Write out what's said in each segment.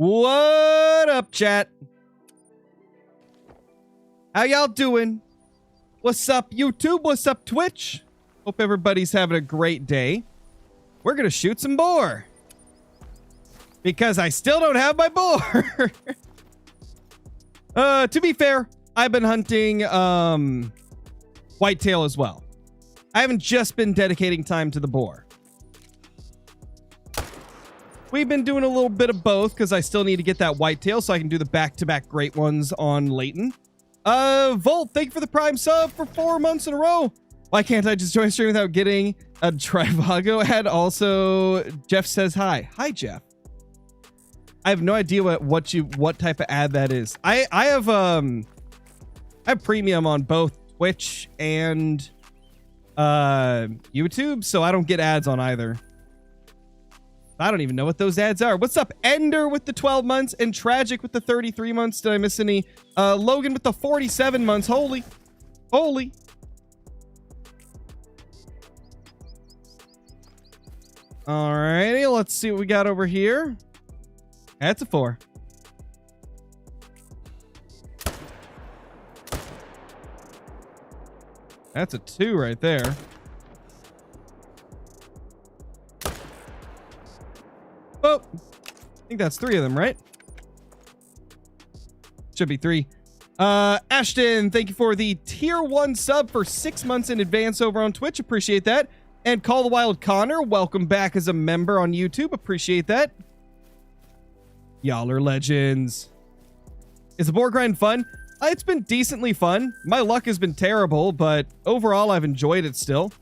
What up, chat? How y'all doing? What's up, YouTube? What's up, Twitch? Hope everybody's having a great day. We're gonna shoot some boar. Because I still don't have my boar. To be fair, I've been hunting whitetail as well. I haven't just been dedicating time to the boar. We've been doing a little bit of both because I still need to get that whitetail so I can do the back-to-back great ones on Leighton. Volt, thank you for the Prime sub for 4 months in a row. Why can't I just join stream without getting a Trivago ad? Also, Jeff says hi. Hi, Jeff. I have no idea what type of ad that is. I have premium on both Twitch and YouTube, so I don't get ads on either. I don't even know what those ads are. What's up, Ender with the 12 months and Tragic with the 33 months? Did I miss any? Logan with the 47 months. Holy. Alrighty, let's see what we got over here. That's a 4. That's a 2 right there. Oh, I think that's 3 of them, right? Should be 3. Ashton, thank you for the tier 1 sub for 6 months in advance over on Twitch. Appreciate that. And Call the Wild Connor, welcome back as a member on YouTube. Appreciate that. Y'all are legends. Is the boar grind fun? It's been decently fun. My luck has been terrible, but overall I've enjoyed it still.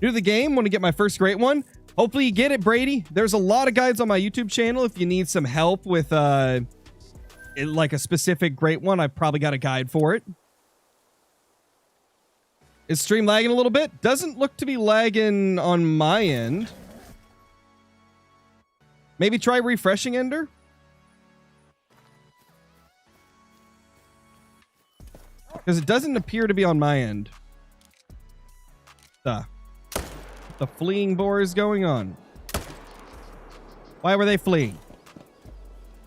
New to the game, want to get my first great one? Hopefully you get it, Brady. There's a lot of guides on my YouTube channel. If you need some help with like a specific great one, I've probably got a guide for it. Is stream lagging a little bit? Doesn't look to be lagging on my end. Maybe try refreshing, Ender? Because it doesn't appear to be on my end. The fleeing boar is going on. Why were they fleeing?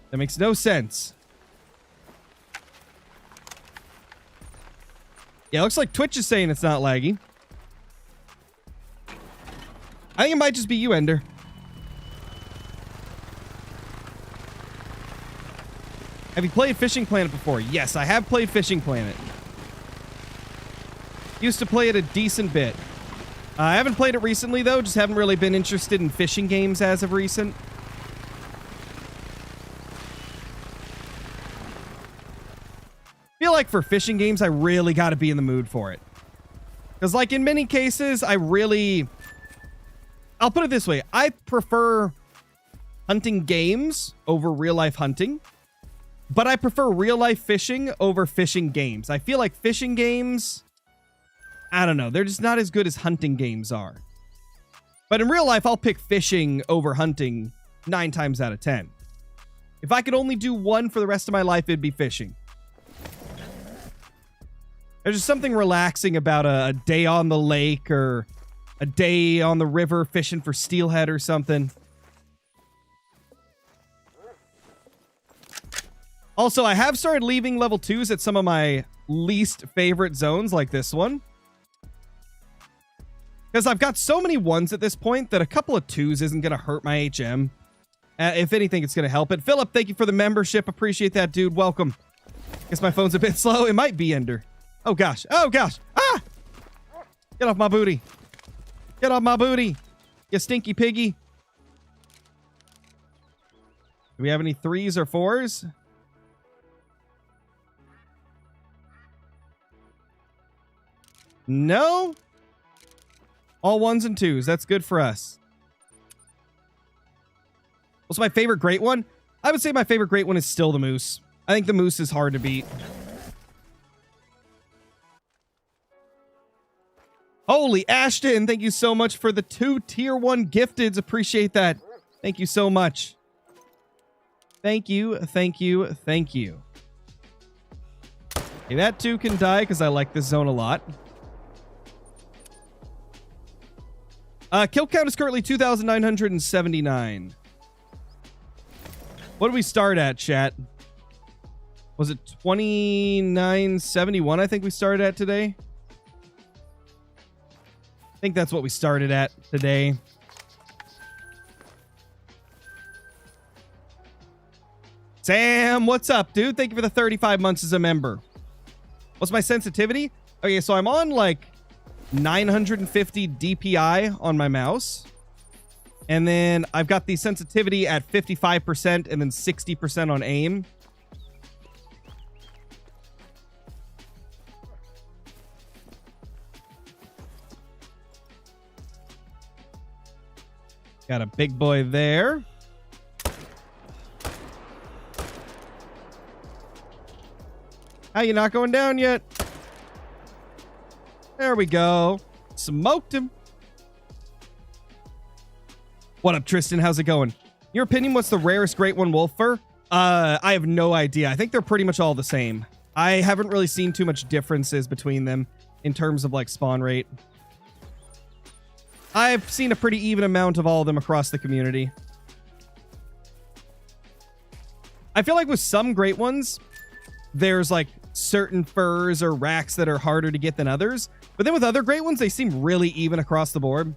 That makes no sense. Yeah, looks like Twitch is saying it's not laggy. I think it might just be you, Ender. Have you played Fishing Planet before? Yes, I have played Fishing Planet. Used to play it a decent bit. I haven't played it recently, though. Just haven't really been interested in fishing games as of recent. Feel like for fishing games, I really got to be in the mood for it. Because, like, in many cases, I'll put it this way. I prefer hunting games over real-life hunting. But I prefer real-life fishing over fishing games. I feel like fishing games, I don't know, they're just not as good as hunting games are. But in real life, I'll pick fishing over hunting 9 times out of 10. If I could only do one for the rest of my life, it'd be fishing. There's just something relaxing about a day on the lake or a day on the river fishing for steelhead or something. Also, I have started leaving level 2s at some of my least favorite zones, like this one. Because I've got so many 1s at this point that a couple of 2s isn't going to hurt my HM. If anything, it's going to help it. Philip, thank you for the membership. Appreciate that, dude. Welcome. Guess my phone's a bit slow. It might be Ender. Oh, gosh. Oh, gosh. Ah! Get off my booty. Get off my booty. You stinky piggy. Do we have any 3s or 4s? No? All 1s and 2s. That's good for us. What's my favorite great one? I would say my favorite great one is still the moose. I think the moose is hard to beat. Holy Ashton, thank you so much for the 2 tier 1 gifteds. Appreciate that. Thank you so much. Thank you, thank you, thank you. Okay, that 2 can die because I like this zone a lot. Kill count is currently 2,979. What did we start at, chat? Was it 2971? I think we started at today. I think that's what we started at today. Sam, what's up, dude? Thank you for the 35 months as a member. What's my sensitivity? Okay, so I'm on like 950 DPI on my mouse. And then I've got the sensitivity at 55% and then 60% on aim. Got a big boy there. How you not going down yet? There we go. Smoked him. What up, Tristan? How's it going? Your opinion, what's the rarest Great One wolf fur? I have no idea. I think they're pretty much all the same. I haven't really seen too much differences between them in terms of like spawn rate. I've seen a pretty even amount of all of them across the community. I feel like with some Great Ones, there's like certain furs or racks that are harder to get than others. But then with other Great Ones, they seem really even across the board.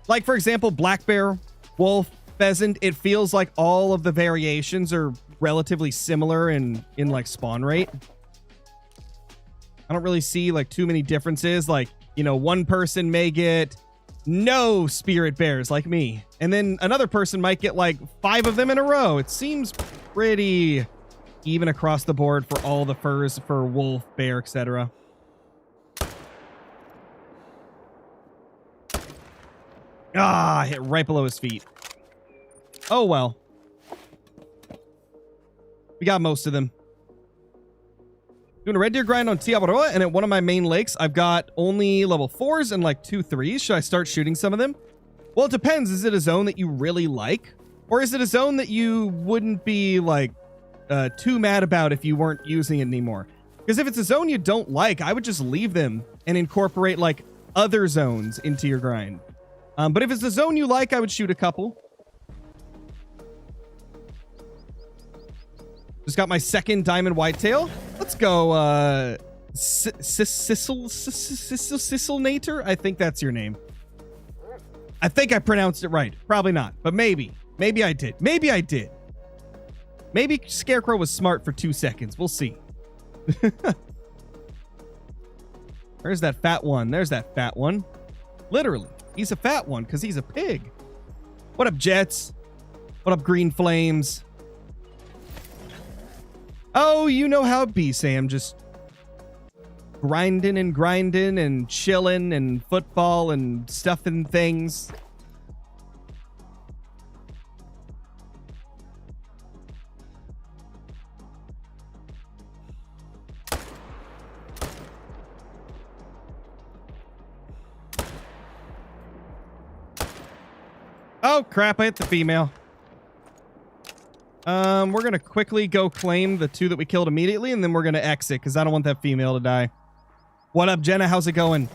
Like, for example, black bear, wolf, pheasant, it feels like all of the variations are relatively similar in like spawn rate. I don't really see like too many differences. Like, you know, one person may get no spirit bears like me, and then another person might get like 5 of them in a row. It seems pretty even across the board for all the furs for wolf, bear, etc. Ah, hit right below his feet. Oh, well. We got most of them. Doing a red deer grind on Tiabaroa, and at one of my main lakes, I've got only level 4s and like 2 3s. Should I start shooting some of them? Well, it depends. Is it a zone that you really like? Or is it a zone that you wouldn't be like too mad about if you weren't using it anymore? Because if it's a zone you don't like, I would just leave them and incorporate like other zones into your grind. But if it's a zone you like, I would shoot a couple. Just got my second diamond whitetail. Let's go, Sisselnator? I think that's your name. I think I pronounced it right. Probably not, but maybe. Maybe I did. Maybe I did. Maybe Scarecrow was smart for 2 seconds. We'll see. There's that fat one. There's that fat one. Literally. He's a fat one because he's a pig. What up, Jets? What up, Green Flames? Oh, you know how it be, Sam. Just grinding and chilling and football and stuffing things. Oh, crap, I hit the female. We're going to quickly go claim the 2 that we killed immediately, and then we're going to exit, because I don't want that female to die. What up, Jenna? How's it going?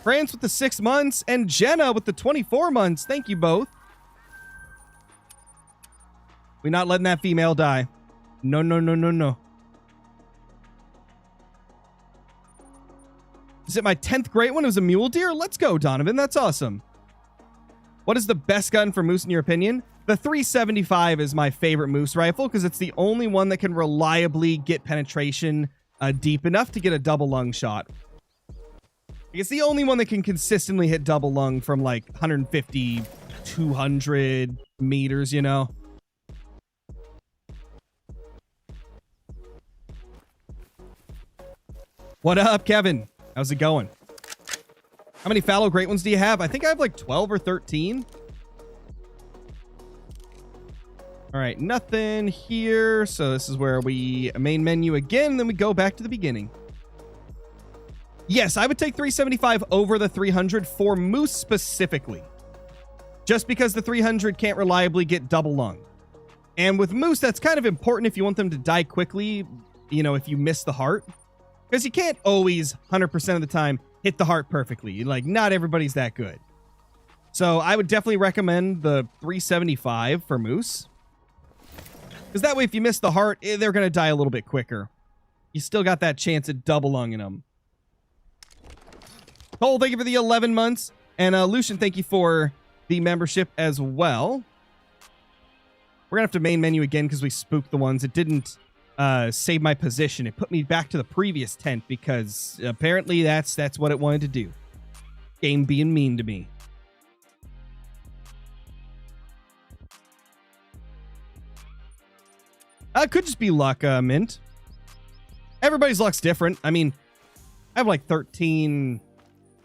France with the 6 months, and Jenna with the 24 months. Thank you both. We're not letting that female die. No, no, no, no, no. Is it my 10th great one? It was a mule deer? Let's go, Donovan. That's awesome. What is the best gun for moose in your opinion? The 375 is my favorite moose rifle because it's the only one that can reliably get penetration deep enough to get a double lung shot. It's the only one that can consistently hit double lung from like 150, 200 meters, you know? What up, Kevin? How's it going? How many fallow great ones do you have? I think I have like 12 or 13. All right, nothing here. So this is where we main menu again, and then we go back to the beginning. Yes, I would take 375 over the 300 for moose specifically. Just because the 300 can't reliably get double lung. And with moose, that's kind of important if you want them to die quickly, you know, if you miss the heart. Because you can't always, 100% of the time, hit the heart perfectly. Like, not everybody's that good. So I would definitely recommend the 375 for moose. Because that way, if you miss the heart, they're going to die a little bit quicker. You still got that chance at double lunging them. Cole, thank you for the 11 months. And Lucian, thank you for the membership as well. We're going to have to main menu again because we spooked the ones. It didn't save my position. It put me back to the previous tent because apparently that's what it wanted to do. Game being mean to me. It could just be luck, Mint. Everybody's luck's different. I mean, I have like 13,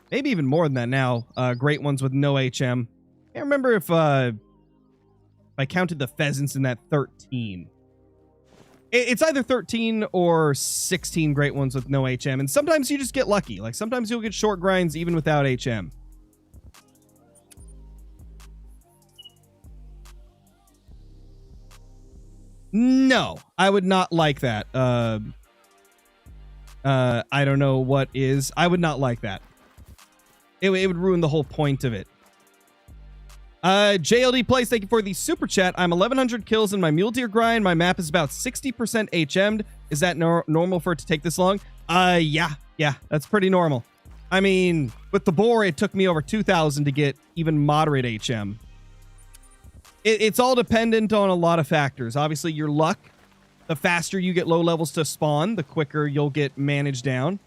maybe even more than that now, great ones with no HM. I can't remember if I counted the pheasants in that 13. It's either 13 or 16 great ones with no HM, and sometimes you just get lucky. Like, sometimes you'll get short grinds even without HM. No, I would not like that. I don't know what is. I would not like that. It would ruin the whole point of it. JLD Plays, thank you for the super chat. I'm 1,100 kills in my mule deer grind. My map is about 60% HM'd. Is that normal for it to take this long? Yeah, that's pretty normal. I mean, with the boar, it took me over 2,000 to get even moderate HM. It's all dependent on a lot of factors. Obviously, your luck. The faster you get low levels to spawn, the quicker you'll get managed down.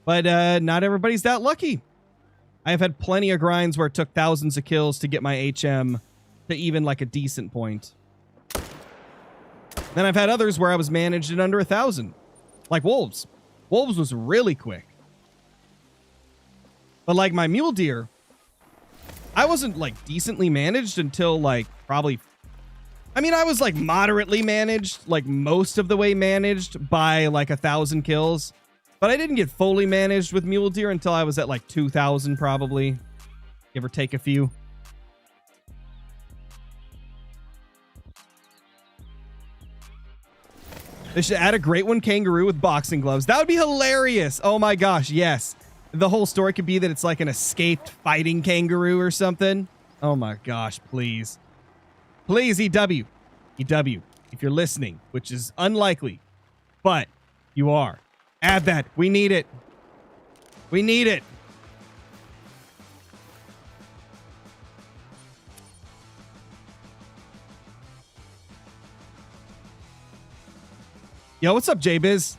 But not everybody's that lucky. I've had plenty of grinds where it took thousands of kills to get my HM to even like a decent point. Then I've had others where I was managed at under 1,000. Like Wolves. Wolves was really quick. But like my mule deer, I wasn't like decently managed until like probably... I mean, I was like moderately managed, like most of the way managed by like 1,000 kills. But I didn't get fully managed with mule deer until I was at like 2,000 probably. Give or take a few. They should add a great one kangaroo with boxing gloves. That would be hilarious. Oh my gosh, yes. The whole story could be that it's like an escaped fighting kangaroo or something. Oh my gosh, please. Please, EW. EW, if you're listening, which is unlikely, but you are. Add that. We need it. We need it. Yo, what's up, J-Biz?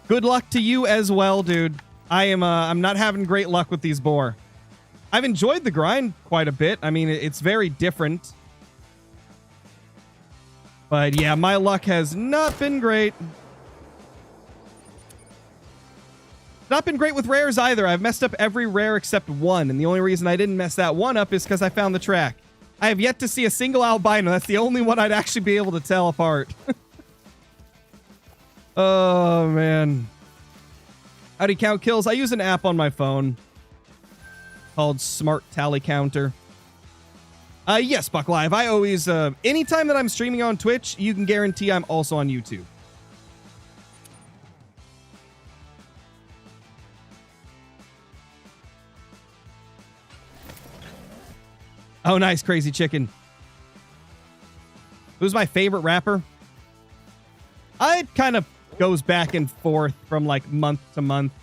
Good luck to you as well, dude. I'm not having great luck with these boar. I've enjoyed the grind quite a bit. I mean, it's very different. But yeah, my luck has not been great. Not been great with rares either. I've messed up every rare except one, and the only reason I didn't mess that one up is because I found the track. I have yet to see a single albino. That's the only one I'd actually be able to tell apart. Oh, man. How do you count kills? I use an app on my phone called Smart Tally Counter. Yes, Buck Live. I always, anytime that I'm streaming on Twitch, you can guarantee I'm also on YouTube. Oh, nice, Crazy Chicken. Who's my favorite rapper? It kind of goes back and forth from like month to month.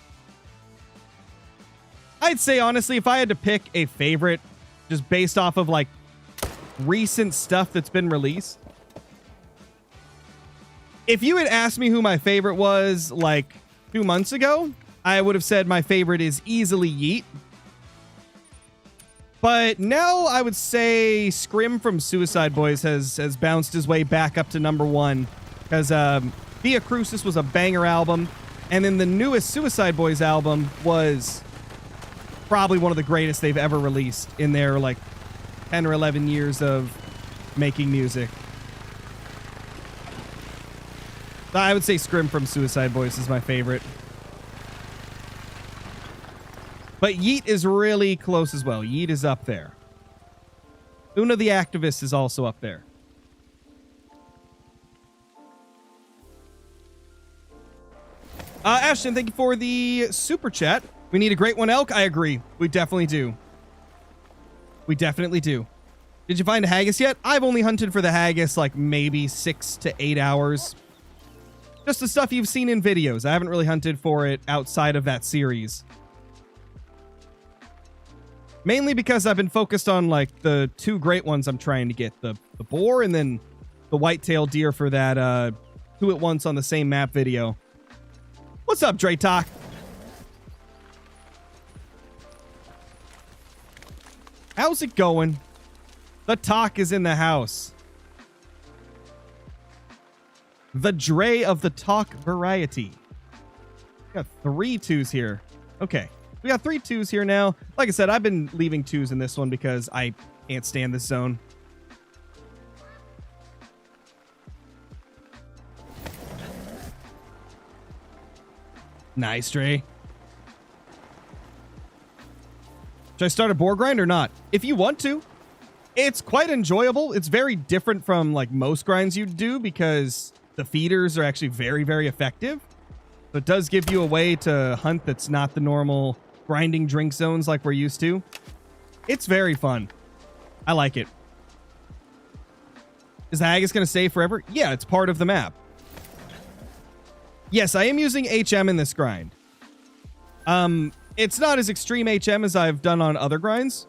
I'd say, honestly, if I had to pick a favorite just based off of like recent stuff that's been released. If you had asked me who my favorite was like 2 months ago, I would have said my favorite is easily Yeet. But now I would say Scrim from Suicide Boys has bounced his way back up to #1 because Via Crucis was a banger album, and then the newest Suicide Boys album was probably one of the greatest they've ever released in their like 10 or 11 years of making music. So I would say Scrim from Suicide Boys is my favorite. But Yeet is really close as well. Yeet is up there. Una the Activist is also up there. Ashton, thank you for the super chat. We need a great one elk. I agree. We definitely do. We definitely do. Did you find a haggis yet? I've only hunted for the haggis like maybe 6 to 8 hours. Just the stuff you've seen in videos. I haven't really hunted for it outside of that series. Mainly because I've been focused on like the 2 great ones I'm trying to get. The boar and then the whitetail deer for that 2 at once on the same map video. What's up, Dre Talk? How's it going? The talk is in the house. The Dre of the talk variety. We got 3 2s here. Okay. We got 3 2s here now. Like I said, I've been leaving 2s in this one because I can't stand this zone. Nice, Dre. Should I start a boar grind or not? If you want to. It's quite enjoyable. It's very different from like most grinds you'd do because the feeders are actually very, very effective. So it does give you a way to hunt that's not the normal grinding drink zones like we're used to. It's very fun. I like it. Is the haggis going to stay forever? Yeah, it's part of the map. Yes, I am using HM in this grind. It's not as extreme HM as I've done on other grinds.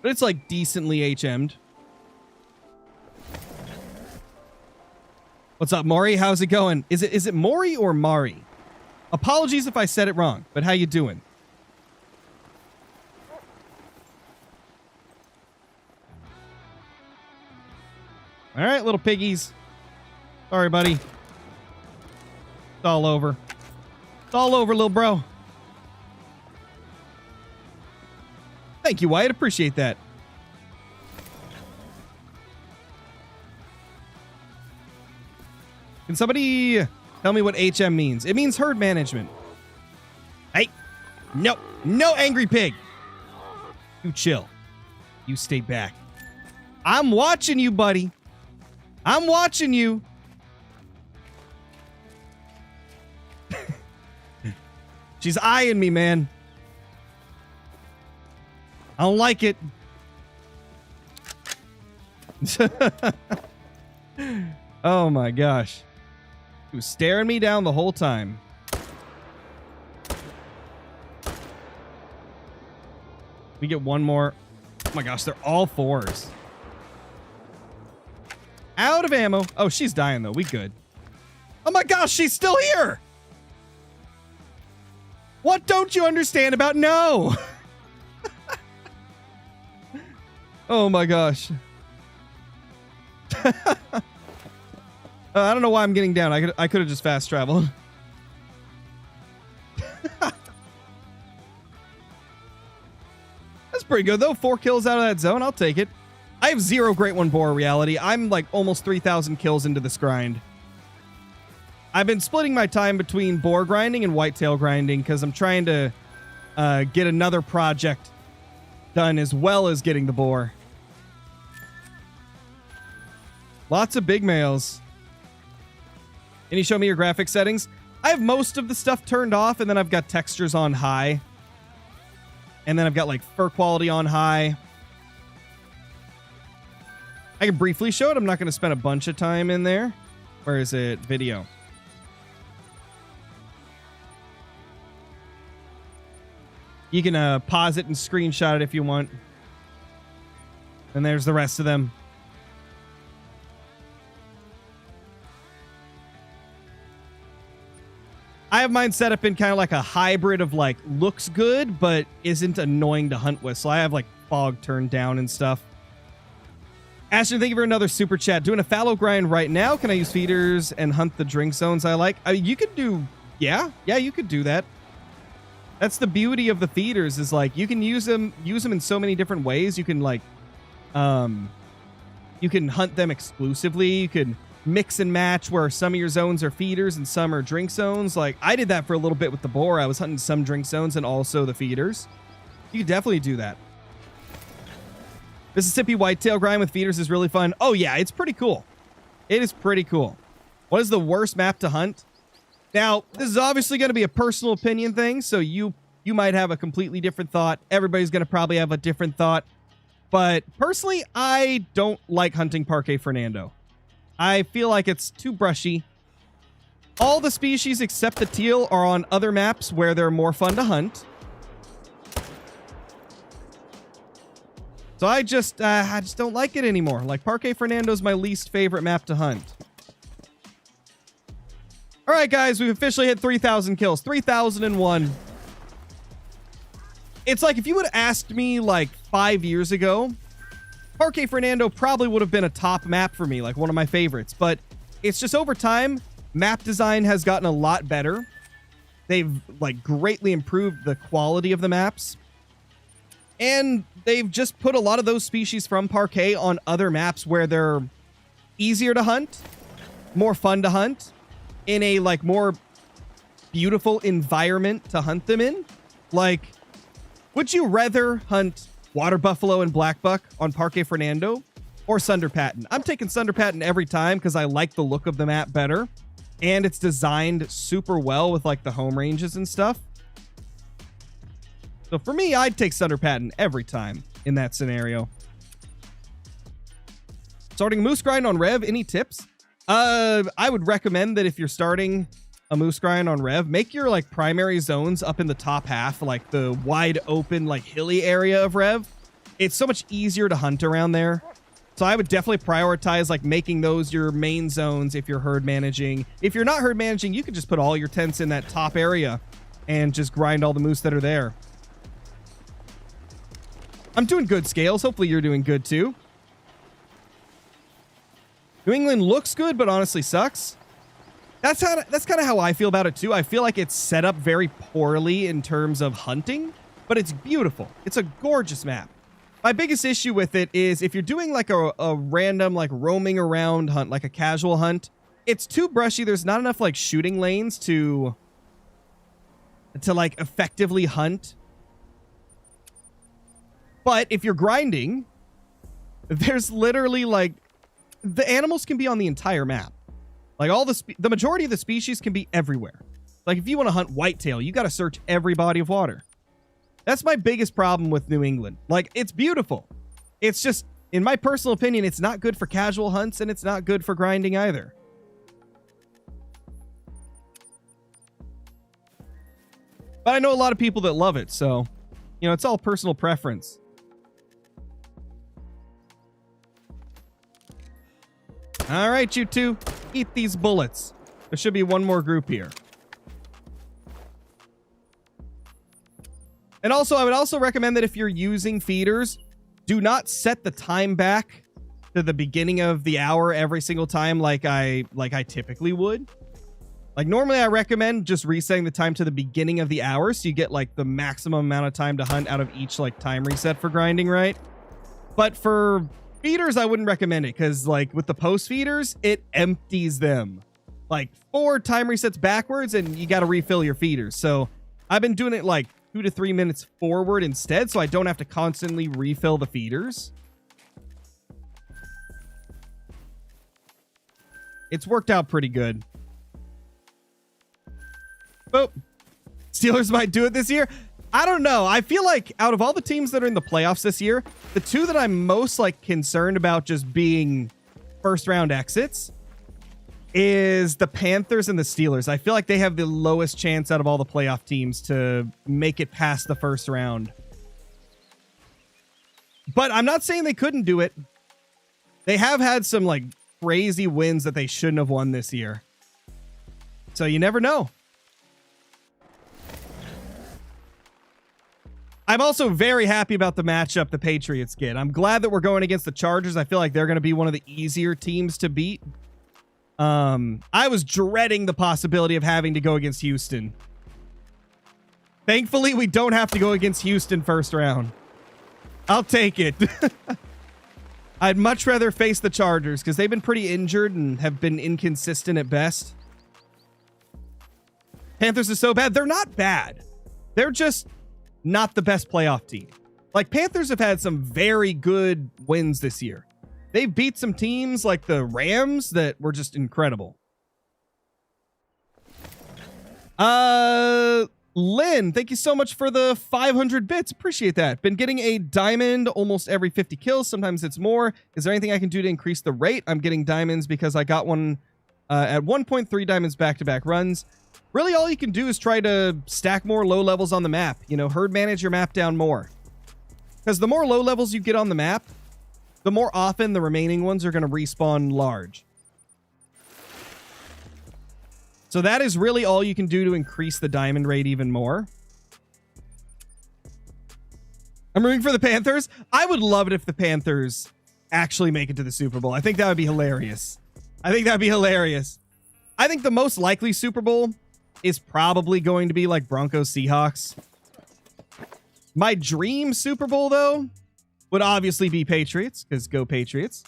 But it's like decently HM'd. What's up, Maury? How's it going? Is it Maury or Mari? Apologies if I said it wrong, but how you doing? All right, little piggies. Sorry, buddy. It's all over. It's all over, little bro. Thank you, Wyatt. Appreciate that. Can somebody tell me what HM means? It means herd management. Hey, no angry pig. You chill. You stay back. I'm watching you, buddy. I'm watching you. She's eyeing me, man. I don't like it. Oh my gosh. He was staring me down the whole time. We get one more. Oh my gosh, they're all 4s. Out of ammo. Oh, she's dying though. We good. Oh my gosh, she's still here. What don't you understand about no? Oh my gosh. I don't know why I'm getting down. I could have just fast traveled. That's pretty good though. 4 kills out of that zone. I'll take it. I have 0 Great One Boar reality. I'm like almost 3,000 kills into this grind. I've been splitting my time between boar grinding and whitetail grinding because I'm trying to get another project done as well as getting the boar. Lots of big males. Can you show me your graphic settings? I have most of the stuff turned off, and then I've got textures on high. And then I've got like fur quality on high. I can briefly show it. I'm not going to spend a bunch of time in there. Where is it? Video. You can pause it and screenshot it if you want. And there's the rest of them. I have mine set up in kind of like a hybrid of like looks good, but isn't annoying to hunt with. So I have like fog turned down and stuff. Ashton, thank you for another super chat. Doing a fallow grind right now. Can I use feeders and hunt the drink zones I like? I mean, you could do, yeah, you could do that. That's the beauty of the feeders is like you can use them in so many different ways. You can like, you can hunt them exclusively. You could mix and match where some of your zones are feeders and some are drink zones. Like I did that for a little bit with the boar. I was hunting some drink zones and also the feeders. You could definitely do that. Mississippi whitetail grind with feeders is really fun. Oh yeah, it's pretty cool. It is pretty cool. What is the worst map to hunt? Now, this is obviously going to be a personal opinion thing, so you might have a completely different thought. Everybody's going to probably have a different thought. But personally, I don't like hunting Parque Fernando. I feel like it's too brushy. All the species except the teal are on other maps where they're more fun to hunt. So I just don't like it anymore. Like, Parque Fernando is my least favorite map to hunt. All right, guys, we've officially hit 3,000 kills. 3,001. It's like if you would have asked me like 5 years ago, Parque Fernando probably would have been a top map for me, like one of my favorites. But it's just over time, map design has gotten a lot better. They've like greatly improved the quality of the maps. And they've just put a lot of those species from Parque on other maps where they're easier to hunt, more fun to hunt, in a like more beautiful environment to hunt them in. Like, would you rather hunt water buffalo and black buck on Parque Fernando or Sunder Patten? I'm taking Sunder Patten every time because I like the look of the map better, and it's designed super well with like the home ranges and stuff. So for me, I'd take Sunder Patten every time in that scenario. Starting moose grind on Rev, any tips? I would recommend that if you're starting a moose grind on Rev, make your like primary zones up in the top half, like the wide open, like hilly area of Rev. It's so much easier to hunt around there. So I would definitely prioritize like making those your main zones if you're herd managing. If you're not herd managing, you can just put all your tents in that top area and just grind all the moose that are there. I'm doing good, Scales. Hopefully you're doing good too. New England looks good, but honestly sucks. That's kind of how I feel about it too. I feel like it's set up very poorly in terms of hunting, but it's beautiful. It's a gorgeous map. My biggest issue with it is if you're doing like a random like roaming around hunt, like a casual hunt, it's too brushy. There's not enough like shooting lanes to like effectively hunt. But if you're grinding, there's literally like the animals can be on the entire map. Like all the majority of the species can be everywhere. Like if you want to hunt whitetail, you got to search every body of water. That's my biggest problem with New England. Like, it's beautiful. It's just, in my personal opinion, it's not good for casual hunts and it's not good for grinding either. But I know a lot of people that love it, so, you know, it's all personal preference. All right, you two, eat these bullets. There should be one more group here. And also, I would also recommend that if you're using feeders, do not set the time back to the beginning of the hour every single time like I typically would. Like normally I recommend just resetting the time to the beginning of the hour so you get like the maximum amount of time to hunt out of each like time reset for grinding, right? But for feeders, I wouldn't recommend it because like with the post feeders, it empties them. Like 4 time resets backwards and you got to refill your feeders. So I've been doing it like 2 to 3 minutes forward instead, so I don't have to constantly refill the feeders. It's worked out pretty good. Boop. Steelers might do it this year. I don't know. I feel like out of all the teams that are in the playoffs this year, the two that I'm most like concerned about just being first round exits is the Panthers and the Steelers. I feel like they have the lowest chance out of all the playoff teams to make it past the first round. But I'm not saying they couldn't do it. They have had some like crazy wins that they shouldn't have won this year. So you never know. I'm also very happy about the matchup the Patriots get. I'm glad that we're going against the Chargers. I feel like they're going to be one of the easier teams to beat. I was dreading the possibility of having to go against Houston. Thankfully, we don't have to go against Houston first round. I'll take it. I'd much rather face the Chargers because they've been pretty injured and have been inconsistent at best. Panthers are so bad. They're not bad. They're just not the best playoff team. Like, Panthers have had some very good wins this year. They've beat some teams like the Rams that were just incredible. Lynn, thank you so much for the 500 bits. Appreciate that. Been getting a diamond almost every 50 kills. Sometimes it's more. Is there anything I can do to increase the rate? I'm getting diamonds because I got one at 1.3 diamonds back-to-back runs. Really, all you can do is try to stack more low levels on the map. You know, herd manage your map down more. Because the more low levels you get on the map, the more often the remaining ones are going to respawn large. So that is really all you can do to increase the diamond rate even more. I'm rooting for the Panthers. I would love it if the Panthers actually make it to the Super Bowl. I think that would be hilarious. I think that'd be hilarious. I think the most likely Super Bowl is probably going to be like Broncos Seahawks. My dream Super Bowl, though, would obviously be Patriots, because go Patriots.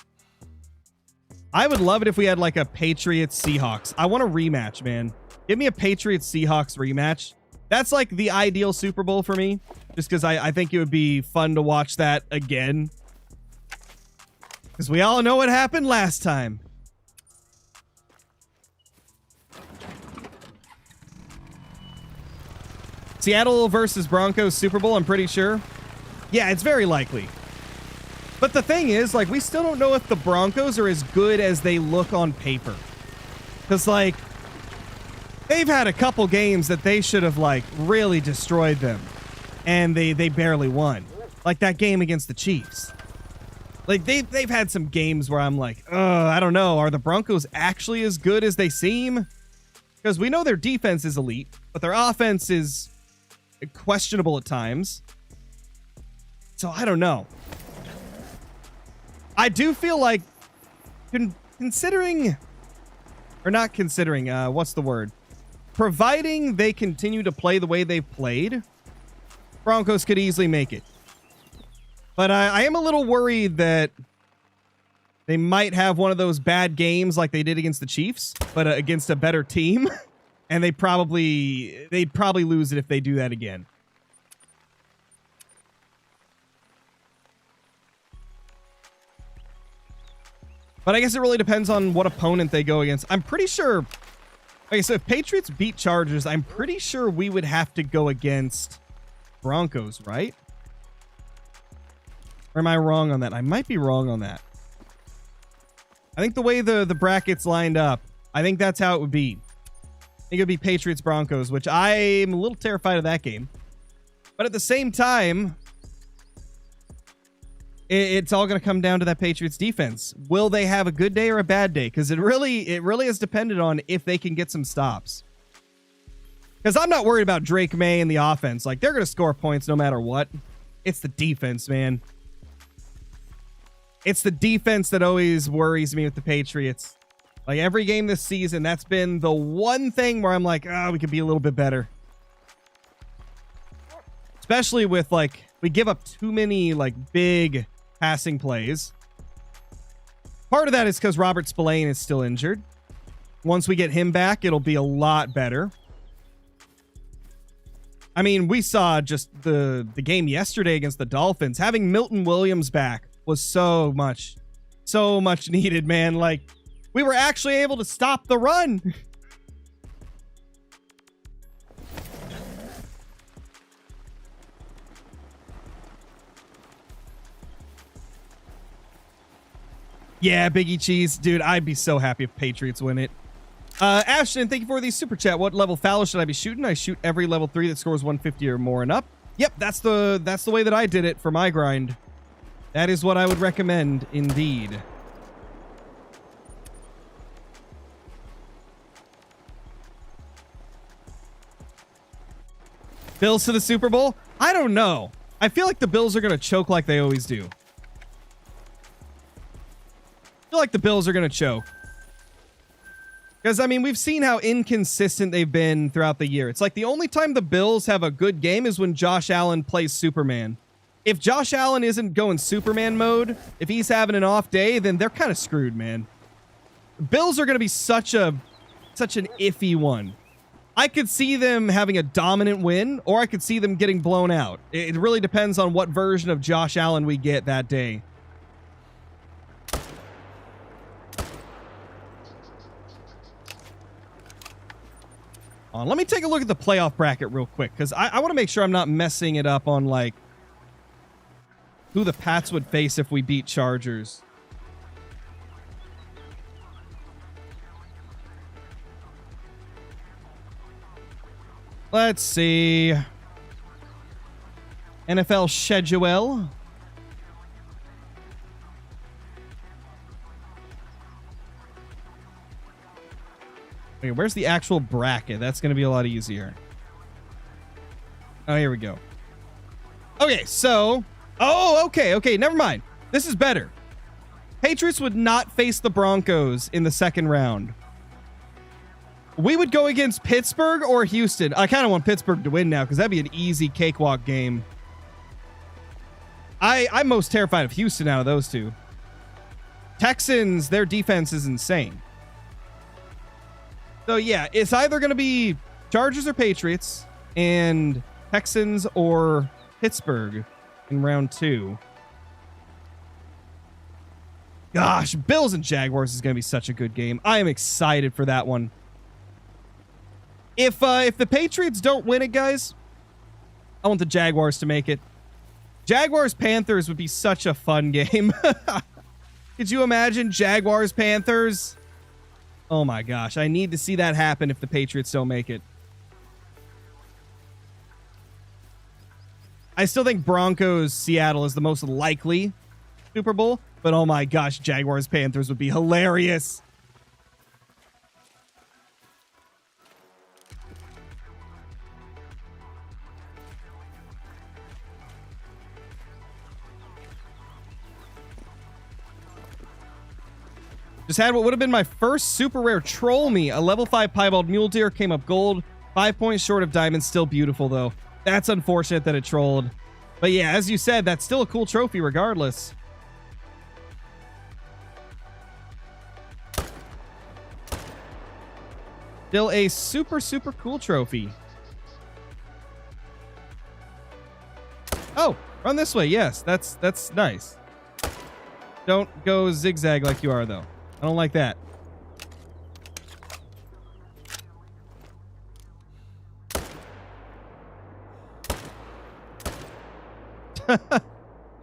I would love it if we had like a Patriots Seahawks. I want a rematch, man. Give me a Patriots Seahawks rematch. That's like the ideal Super Bowl for me, just because I think it would be fun to watch that again. Because we all know what happened last time. Seattle versus Broncos Super Bowl, I'm pretty sure. Yeah, it's very likely. But the thing is, like, we still don't know if the Broncos are as good as they look on paper. Because, like, they've had a couple games that they should have, like, really destroyed them. And they barely won. Like that game against the Chiefs. Like, they've had some games where I'm like, I don't know. Are the Broncos actually as good as they seem? Because we know their defense is elite, but their offense is questionable at times. So I don't know. I do feel like considering, or not considering, what's the word? Providing they continue to play the way they've played, Broncos could easily make it. But I am a little worried that they might have one of those bad games like they did against the Chiefs, but against a better team. And they'd probably lose it if they do that again. But I guess it really depends on what opponent they go against. I'm pretty sure... Okay, so if Patriots beat Chargers, I'm pretty sure we would have to go against Broncos, right? Or am I wrong on that? I might be wrong on that. I think the way the brackets lined up, I think that's how it would be. I think it would be Patriots-Broncos, which I'm a little terrified of that game. But at the same time... It's all going to come down to that Patriots defense. Will they have a good day or a bad day? Because it really is dependent on if they can get some stops. Because I'm not worried about Drake May and the offense. Like, they're going to score points no matter what. It's the defense, man. It's the defense that always worries me with the Patriots. Like, every game this season, that's been the one thing where I'm like, we could be a little bit better. Especially with, like, we give up too many, like, big... passing plays. Part of that is because Robert Spillane is still injured. Once we get him back, it'll be a lot better. I mean, we saw just the game yesterday against the Dolphins. Having Milton Williams back was so much needed, man. Like, we were actually able to stop the run. Yeah, Biggie Cheese. Dude, I'd be so happy if Patriots win it. Ashton, thank you for the super chat. What level fallow should I be shooting? I shoot every level 3 that scores 150 or more and up. Yep, that's the way that I did it for my grind. That is what I would recommend, indeed. Bills to the Super Bowl? I don't know. I feel like the Bills are going to choke like they always do. I feel like the Bills are going to choke. Because, I mean, we've seen how inconsistent they've been throughout the year. It's like the only time the Bills have a good game is when Josh Allen plays Superman. If Josh Allen isn't going Superman mode, if he's having an off day, then they're kind of screwed, man. Bills are going to be such an iffy one. I could see them having a dominant win, or I could see them getting blown out. It really depends on what version of Josh Allen we get that day. on. Let me take a look at the playoff bracket real quick, because I want to make sure I'm not messing it up on, like, who the Pats would face if we beat Chargers. Let's see. NFL schedule. Wait, where's the actual bracket? That's going to be a lot easier. Oh, here we go. Okay, so... Oh, okay, never mind. This is better. Patriots would not face the Broncos in the second round. We would go against Pittsburgh or Houston. I kind of want Pittsburgh to win now because that'd be an easy cakewalk game. I'm most terrified of Houston out of those two. Texans, their defense is insane. So yeah, it's either going to be Chargers or Patriots and Texans or Pittsburgh in round 2. Gosh, Bills and Jaguars is going to be such a good game. I am excited for that one. If the Patriots don't win it, guys, I want the Jaguars to make it. Jaguars-Panthers would be such a fun game. Could you imagine Jaguars-Panthers? Oh my gosh, I need to see that happen if the Patriots don't make it. I still think Broncos-Seattle is the most likely Super Bowl, but oh my gosh, Jaguars-Panthers would be hilarious. Just had what would have been my first super rare troll me. A level 5 piebald mule deer came up gold. 5 points short of diamond. Still beautiful, though. That's unfortunate that it trolled. But yeah, as you said, that's still a cool trophy regardless. Still a super, super cool trophy. Oh, run this way. Yes, that's nice. Don't go zigzag like you are, though. I don't like that.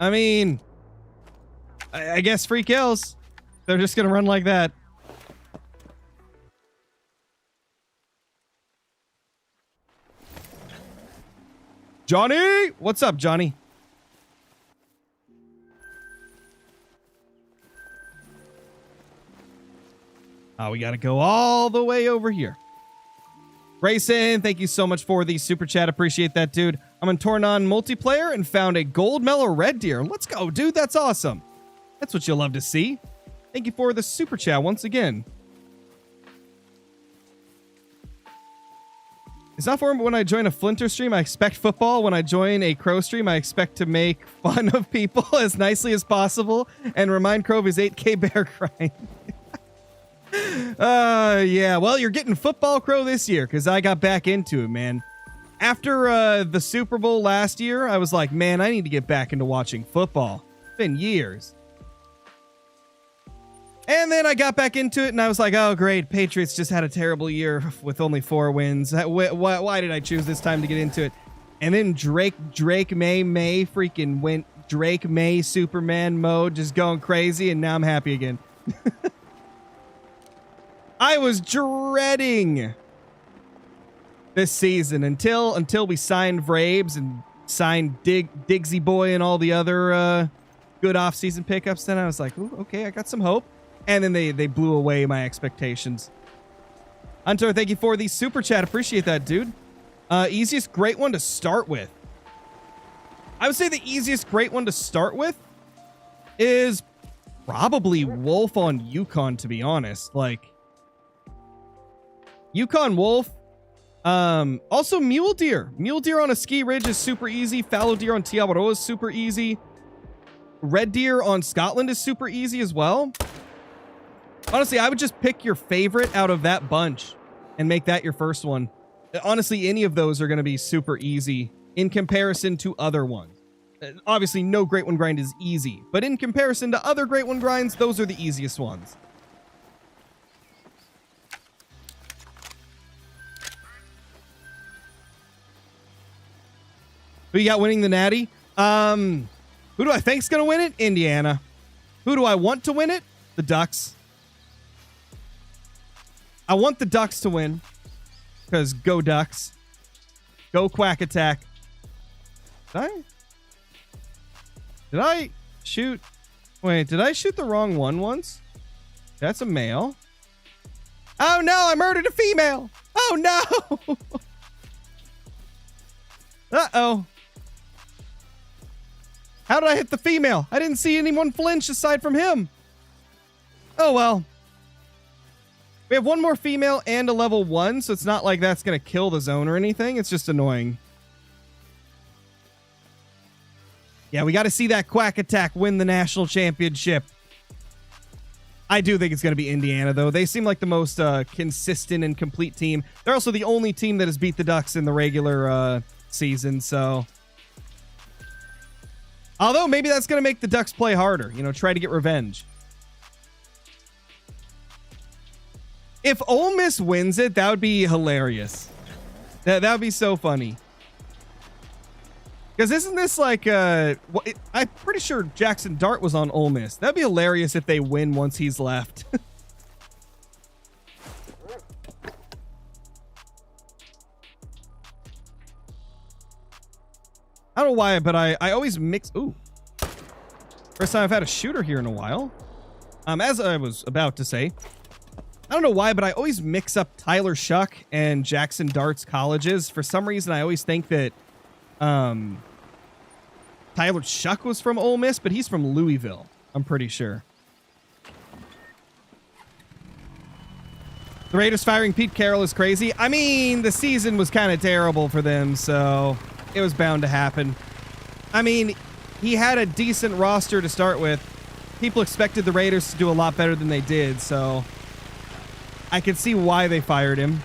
I mean, I guess free kills. They're just going to run like that. Johnny! What's up, Johnny? We got to go all the way over here. Grayson, thank you so much for the super chat. Appreciate that, dude. I'm in Tornon multiplayer and found a gold mellow red deer. Let's go, dude. That's awesome. That's what you'll love to see. Thank you for the super chat once again. It's not for when I join a Flinter stream, I expect football. When I join a Crow stream, I expect to make fun of people as nicely as possible and remind Crow of his 8K bear grind. Yeah, well, you're getting football, Crow, this year because I got back into it, man. After the Super Bowl last year, I was like, man, I need to get back into watching football. It's been years. And then I got back into it and I was like, oh, great. Patriots just had a terrible year with only 4 wins. Why did I choose this time to get into it? And then Drake May freaking went Drake May Superman mode, just going crazy. And now I'm happy again. I was dreading this season until we signed Vrabes and signed Diggsy Boy and all the other good off-season pickups. Then I was like, ooh, okay, I got some hope. And then they blew away my expectations. Hunter, thank you for the super chat. Appreciate that, dude. Easiest great one to start with. I would say the easiest great one to start with is probably Wolf on Yukon, to be honest. Like, Yukon Wolf. Also Mule Deer. Mule Deer on a ski ridge is super easy. Fallow Deer on Tiawaroa is super easy. Red Deer on Scotland is super easy as well. Honestly, I would just pick your favorite out of that bunch and make that your first one. Honestly, any of those are going to be super easy in comparison to other ones. Obviously, no Great One grind is easy, but in comparison to other Great One grinds, those are the easiest ones. Who you got winning the Natty? Who do I think's gonna win it? Indiana. Who do I want to win it? The Ducks. I want the Ducks to win because go Ducks. Go Quack Attack. Did I shoot? Wait, did I shoot the wrong one once? That's a male. Oh no, I murdered a female. Oh no. Uh-oh. How did I hit the female? I didn't see anyone flinch aside from him. Oh well. We have one more female and a level 1, so it's not like that's going to kill the zone or anything. It's just annoying. Yeah, we got to see that Quack Attack win the national championship. I do think it's going to be Indiana, though. They seem like the most consistent and complete team. They're also the only team that has beat the Ducks in the regular season, so... Although, maybe that's going to make the Ducks play harder. You know, try to get revenge. If Ole Miss wins it, that would be hilarious. That would be so funny. Because isn't this like... I'm pretty sure Jackson Dart was on Ole Miss. That'd be hilarious if they win once he's left. I don't know why, but I always mix... Ooh. First time I've had a shooter here in a while. As I was about to say... I don't know why, but I always mix up Tyler Shuck and Jackson Dart's colleges. For some reason, I always think that Tyler Shuck was from Ole Miss, but he's from Louisville, I'm pretty sure. The Raiders firing Pete Carroll is crazy. I mean, the season was kind of terrible for them, so it was bound to happen. I mean, he had a decent roster to start with. People expected the Raiders to do a lot better than they did, so... I can see why they fired him.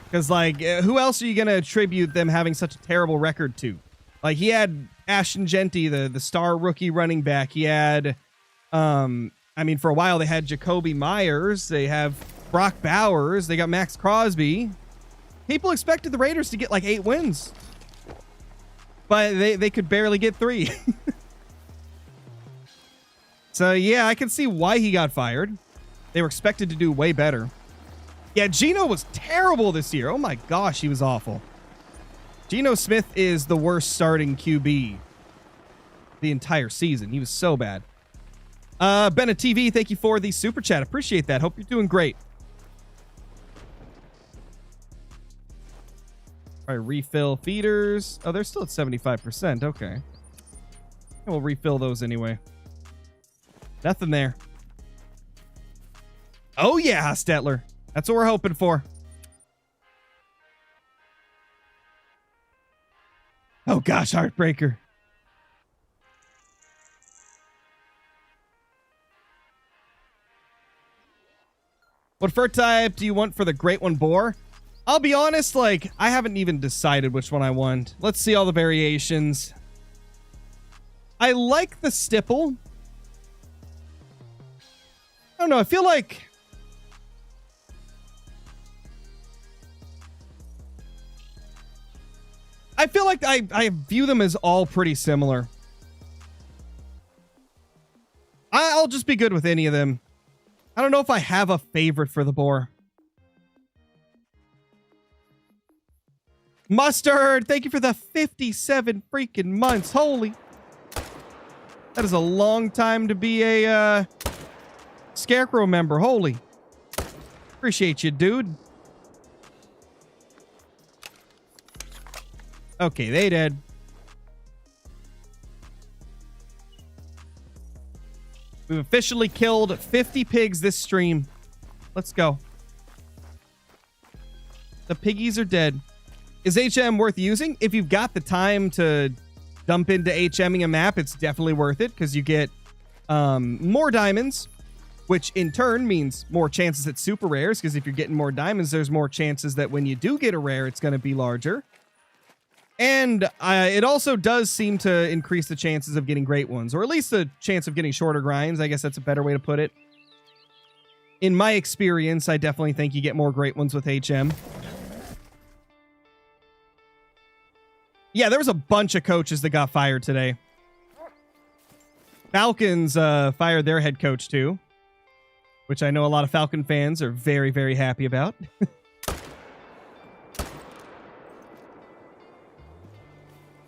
Because, like, who else are you going to attribute them having such a terrible record to? Like, he had Ashton Genty, the star rookie running back. He had, I mean, for a while they had Jacoby Myers. They have Brock Bowers. They got Max Crosby. People expected the Raiders to get, like, 8 wins. But they could barely get 3. So, yeah, I can see why he got fired. They were expected to do way better. Yeah, Geno was terrible this year. Oh my gosh, he was awful. Geno Smith is the worst starting QB the entire season. He was so bad. Bennett TV, thank you for the super chat. Appreciate that. Hope you're doing great. All right, refill feeders. Oh, they're still at 75%. Okay. We'll refill those anyway. Nothing there. Oh, yeah, Stetler. That's what we're hoping for. Oh, gosh, Heartbreaker. What fur type do you want for the Great One Boar? I'll be honest, like, I haven't even decided which one I want. Let's see all the variations. I like the stipple. I don't know, I feel like... I view them as all pretty similar. I'll just be good with any of them. I don't know if I have a favorite for the boar. Mustard, thank you for the 57 freaking months. Holy. That is a long time to be a Scarecrow member. Holy. Appreciate you, dude. Okay, they did. We've officially killed 50 pigs this stream. Let's go. The piggies are dead. Is HM worth using? If you've got the time to dump into HMing a map, it's definitely worth it because you get more diamonds, which in turn means more chances at super rares because if you're getting more diamonds, there's more chances that when you do get a rare, it's going to be larger. And it also does seem to increase the chances of getting great ones, or at least the chance of getting shorter grinds. I guess that's a better way to put it. In my experience, I definitely think you get more great ones with HM. Yeah, there was a bunch of coaches that got fired today. Falcons fired their head coach too, which I know a lot of Falcon fans are very, very happy about.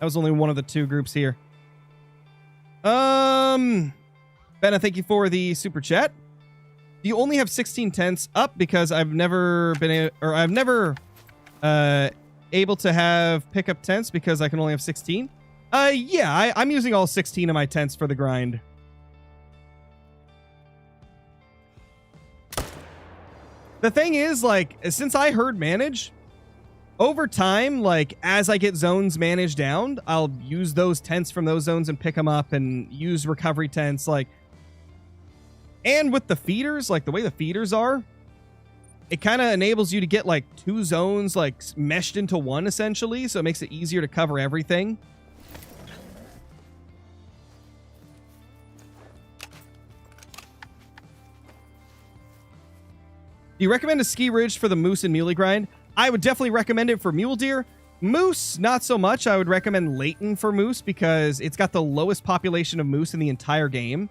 That was only one of the two groups here. Ben, I thank you for the super chat. You only have 16 tents up because I've never been able to have pickup tents because I can only have 16. Yeah, I'm using all 16 of my tents for the grind. The thing is, like, since I herd manage, over time, like, as I get zones managed down, I'll use those tents from those zones and pick them up and use recovery tents, like, and with the feeders, like, the way the feeders are, it kind of enables you to get, like, two zones, like, meshed into one, essentially, so it makes it easier to cover everything. Do you recommend a ski ridge for the moose and muley grind? I would definitely recommend it for mule deer. Moose, not so much. I would recommend Layton for moose because it's got the lowest population of moose in the entire game.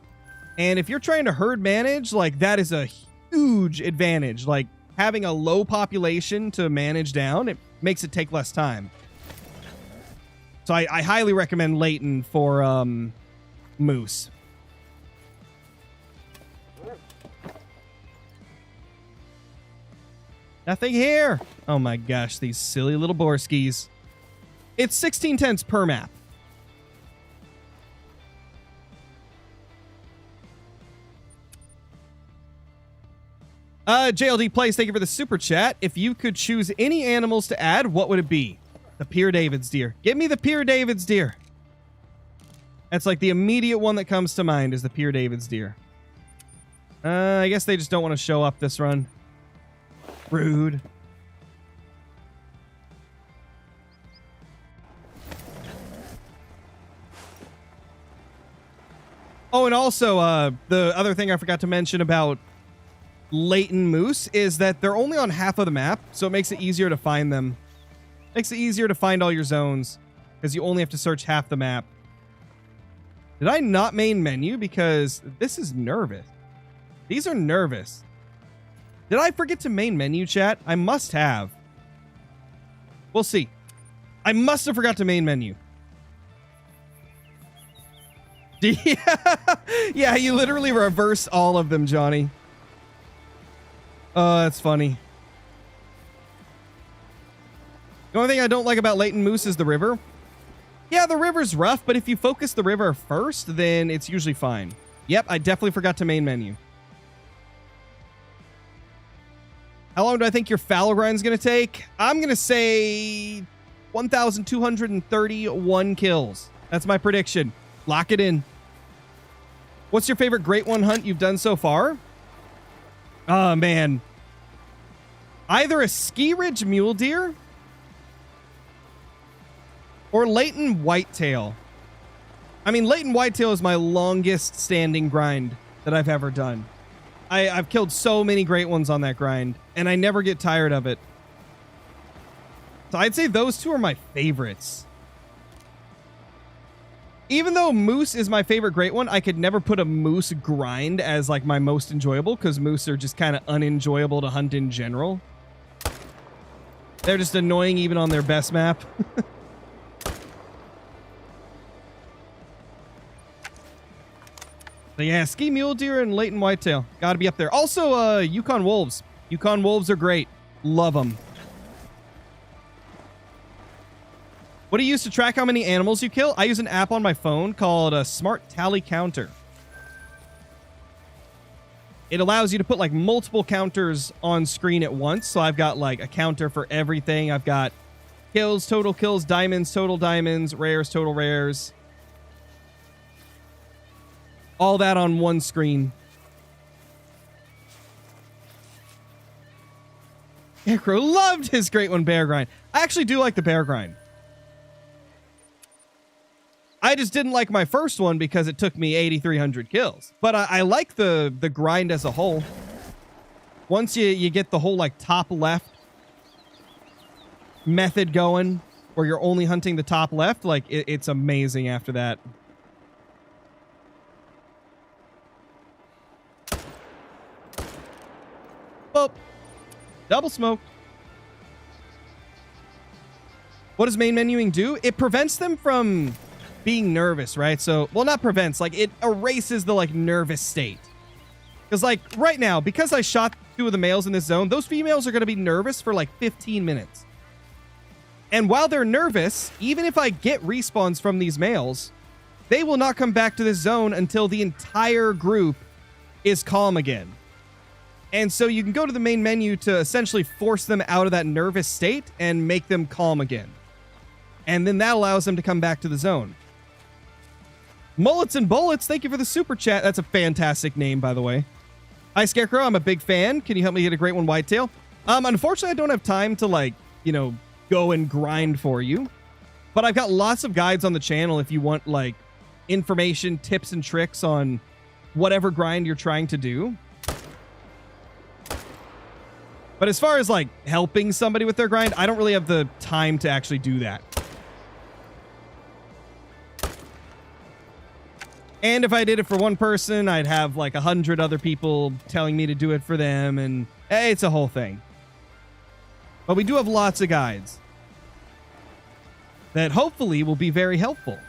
And if you're trying to herd manage, like, that is a huge advantage. Like, having a low population to manage down, it makes it take less time. So I highly recommend Layton for moose. Nothing here. Oh my gosh, these silly little Borskies. It's 16 tents per map. JLD Plays, thank you for the super chat. If you could choose any animals to add, what would it be? The Pierre David's deer. Give me the Pierre David's deer. That's like the immediate one that comes to mind is the Pierre David's deer. I guess they just don't want to show up this run. Rude. Oh, and also, the other thing I forgot to mention about Layton moose is that they're only on half of the map, so it makes it easier to find them. Makes it easier to find all your zones, because you only have to search half the map. Did I not main menu? Because this is nervous. These are nervous. Did I forget to main menu, chat? I must have. We'll see. I must have forgot to main menu. Yeah, you literally reverse all of them, Johnny. Oh, that's funny. The only thing I don't like about Layton Moose is the river. Yeah, the river's rough, but if you focus the river first, then it's usually fine. Yep, I definitely forgot to main menu. How long do I think your fallow grind's going to take? I'm going to say 1,231 kills. That's my prediction. Lock it in. What's your favorite Great One hunt you've done so far? Oh, man. Either a ski ridge mule deer or Layton Whitetail. I mean, Layton Whitetail is my longest standing grind that I've ever done. I've killed so many great ones on that grind, and I never get tired of it. So I'd say those two are my favorites. Even though moose is my favorite great one, I could never put a moose grind as like my most enjoyable because moose are just kind of unenjoyable to hunt in general. They're just annoying even on their best map. But yeah, ski mule deer and Layton whitetail. Gotta be up there. Also, Yukon wolves. Yukon wolves are great. Love them. What do you use to track how many animals you kill? I use an app on my phone called a Smart Tally Counter. It allows you to put like multiple counters on screen at once. So I've got like a counter for everything. I've got kills, total kills, diamonds, total diamonds, rares, total rares. All that on one screen. Scarecrow loved his Great One bear grind. I actually do like the bear grind. I just didn't like my first one because it took me 8,300 kills. But I like the grind as a whole. Once you get the whole like top left method going, where you're only hunting the top left, like it's amazing after that. Well, double smoke. What does main menuing do? It prevents them from being nervous, right? So, well, not prevents, like it erases the like nervous state. Because like right now, because I shot 2 of the males in this zone, those females are going to be nervous for like 15 minutes. And while they're nervous, even if I get respawns from these males, they will not come back to this zone until the entire group is calm again. And so you can go to the main menu to essentially force them out of that nervous state and make them calm again. And then that allows them to come back to the zone. Mullets and Bullets, thank you for the super chat. That's a fantastic name, by the way. Hi, Scarecrow. I'm a big fan. Can you help me get a great one, Whitetail? Unfortunately, I don't have time to, like, you know, go and grind for you. But I've got lots of guides on the channel if you want, like, information, tips, and tricks on whatever grind you're trying to do. But as far as, like, helping somebody with their grind, I don't really have the time to actually do that. And if I did it for one person, I'd have like 100 other people telling me to do it for them, and it's a whole thing. But we do have lots of guides that hopefully will be very helpful.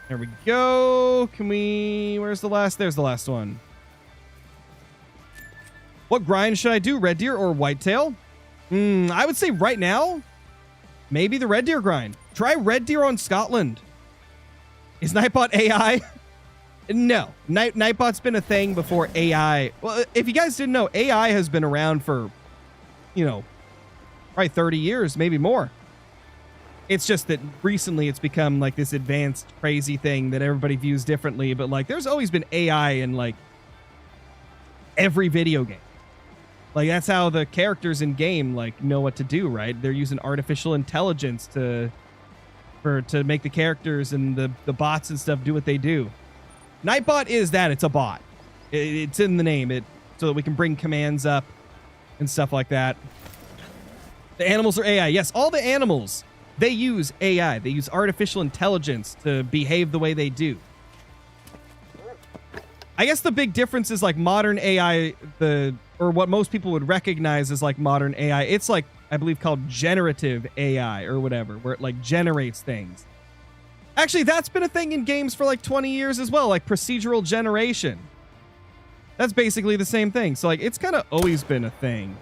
There we go. Can we... Where's the last? There's the last one. What grind should I do? Red deer or whitetail? I would say right now, maybe the red deer grind. Try red deer on Scotland. Is Nightbot AI? No. Nightbot's been a thing before AI. Well, if you guys didn't know, AI has been around for, you know, probably 30 years, maybe more. It's just that recently it's become like this advanced, crazy thing that everybody views differently. But like, there's always been AI in like every video game. Like, that's how the characters in game like know what to do, right? They're using artificial intelligence to make the characters and the bots and stuff do what they do. Nightbot is that. It's a bot. It's in the name. So that we can bring commands up and stuff like that. The animals are AI. Yes, all the animals, they use AI. They use artificial intelligence to behave the way they do. I guess the big difference is like modern AI, or what most people would recognize as like modern AI. It's like, I believe, called generative AI or whatever, where it like generates things. Actually, that's been a thing in games for like 20 years as well, like procedural generation. That's basically the same thing. So like, it's kind of always been a thing.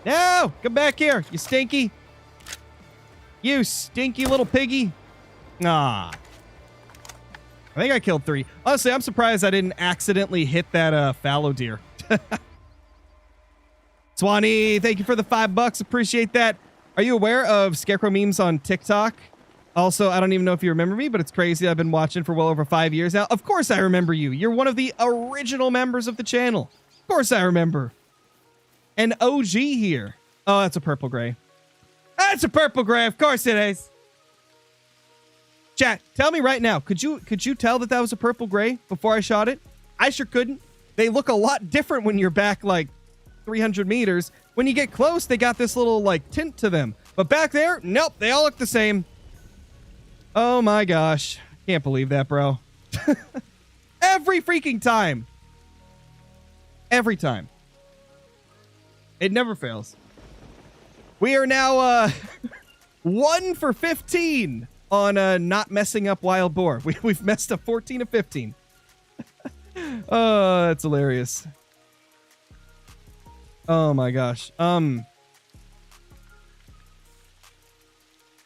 No! Come back here, you stinky. You stinky little piggy. Ah. I think I killed 3. Honestly, I'm surprised I didn't accidentally hit that fallow deer. Swanee, thank you for the $5. Appreciate that. Are you aware of Scarecrow memes on TikTok? Also, I don't even know if you remember me, but it's crazy. I've been watching for well over 5 years now. Of course I remember you. You're one of the original members of the channel. Of course I remember. An OG here. Oh, that's a purple gray. That's a purple gray. Of course it is. Chat, tell me right now. Could you tell that was a purple gray before I shot it? I sure couldn't. They look a lot different when you're back like 300 meters. When you get close, they got this little like tint to them. But back there, nope, they all look the same. Oh my gosh. Can't believe that, bro. Every freaking time. Every time. It never fails. We are now 1 for 15 on not messing up wild boar. We've messed up 14 of 15. Oh, that's hilarious. Oh my gosh. What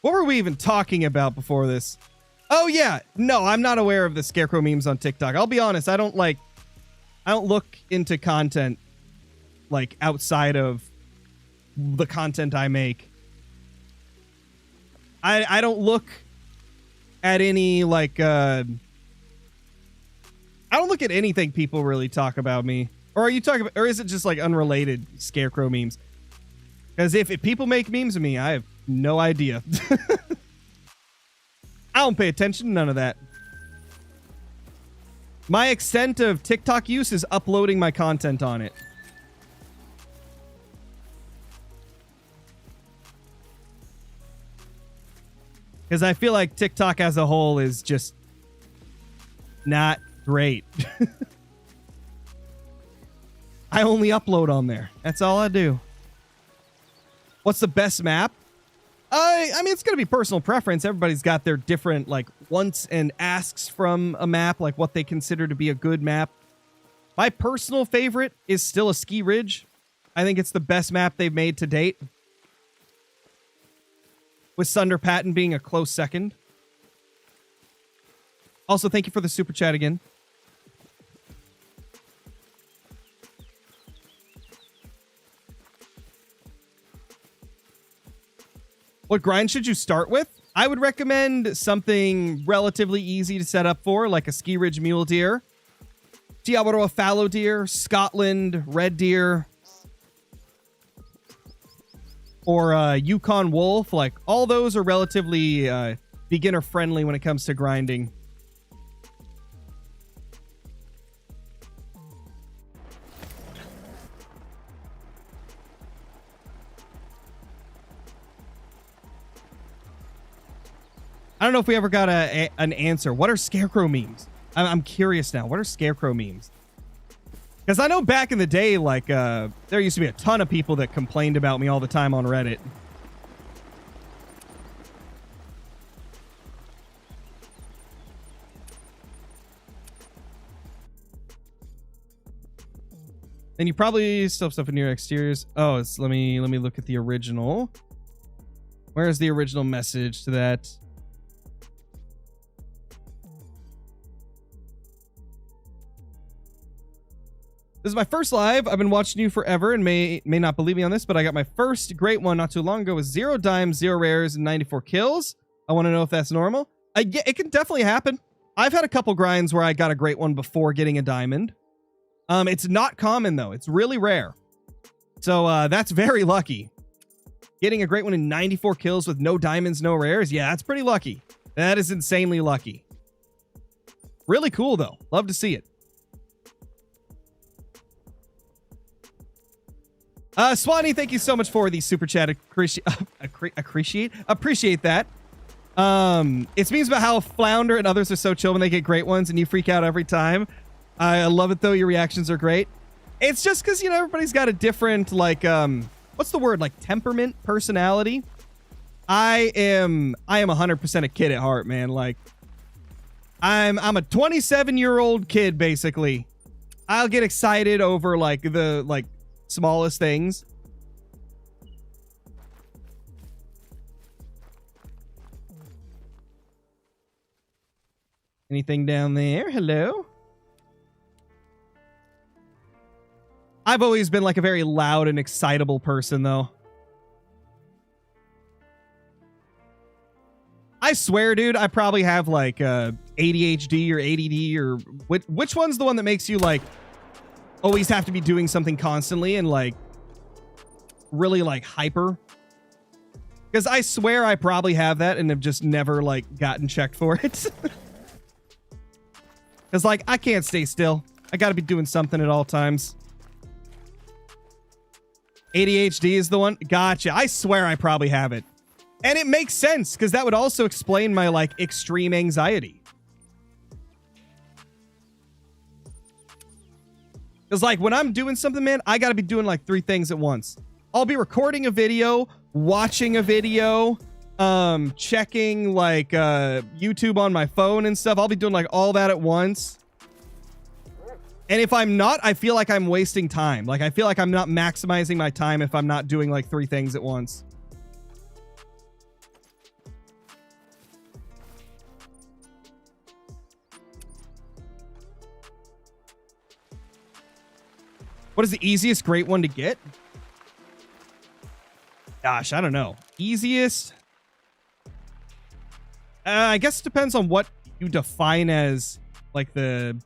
were we even talking about before this? Oh yeah. No, I'm not aware of the Scarecrow memes on TikTok. I'll be honest, I don't look into content like outside of the content I make. I don't look at any like I don't look at anything people really talk about me. Or are you talking about, or is it just like unrelated Scarecrow memes? Because if people make memes of me, I have no idea. I don't pay attention to none of that. My extent of TikTok use is uploading my content on it. Because I feel like TikTok as a whole is just not great. I only upload on there. That's all I do. What's the best map? I mean, it's going to be personal preference. Everybody's got their different, like, wants and asks from a map, like what they consider to be a good map. My personal favorite is still a Ski Ridge. I think it's the best map they've made to date, with Sunder Patton being a close second. Also, thank you for the super chat again. What grind should you start with? I would recommend something relatively easy to set up for, like a Ski Ridge Mule Deer, Tiawaroa Fallow Deer, Scotland Red Deer, or Yukon Wolf. Like, all those are relatively beginner friendly when it comes to grinding. I don't know if we ever got an answer. What are Scarecrow memes? I'm curious now. What are Scarecrow memes? Because I know back in the day, like, there used to be a ton of people that complained about me all the time on Reddit. And you probably still have stuff in your exteriors. Oh, it's, let me look at the original. Where is the original message to that? This is my first live. I've been watching you forever and may not believe me on this, but I got my first great one not too long ago with 0 dimes, 0 rares, and 94 kills. I want to know if that's normal. Yeah, it can definitely happen. I've had a couple grinds where I got a great one before getting a diamond. It's not common, though. It's really rare. So that's very lucky. Getting a great one in 94 kills with no diamonds, no rares. Yeah, that's pretty lucky. That is insanely lucky. Really cool, though. Love to see it. Swanee, thank you so much for the super chat. Appreciate that. It's memes about how Flounder and others are so chill when they get great ones and you freak out every time. I love it, though. Your reactions are great. It's just because, you know, everybody's got a different, like, what's the word? Like, temperament, personality. I am 100% a kid at heart, man. Like, I'm a 27-year-old kid, basically. I'll get excited over, like, the, like, smallest things. Anything down there? Hello? I've always been like a very loud and excitable person, though. I swear, dude, I probably have like ADHD or ADD or which one's the one that makes you like always have to be doing something constantly and like really like hyper? Because I swear I probably have that and have just never like gotten checked for it. Because like I can't stay still. I got to be doing something at all times. ADHD is the one. Gotcha. I swear I probably have it. And it makes sense because that would also explain my like extreme anxiety. Because, like, when I'm doing something, man, I got to be doing, like, 3 things at once. I'll be recording a video, watching a video, checking, like, YouTube on my phone and stuff. I'll be doing, like, all that at once. And if I'm not, I feel like I'm wasting time. Like, I feel like I'm not maximizing my time if I'm not doing, like, 3 things at once. What is the easiest great one to get? Gosh, I don't know. Easiest? I guess it depends on what you define as, like, the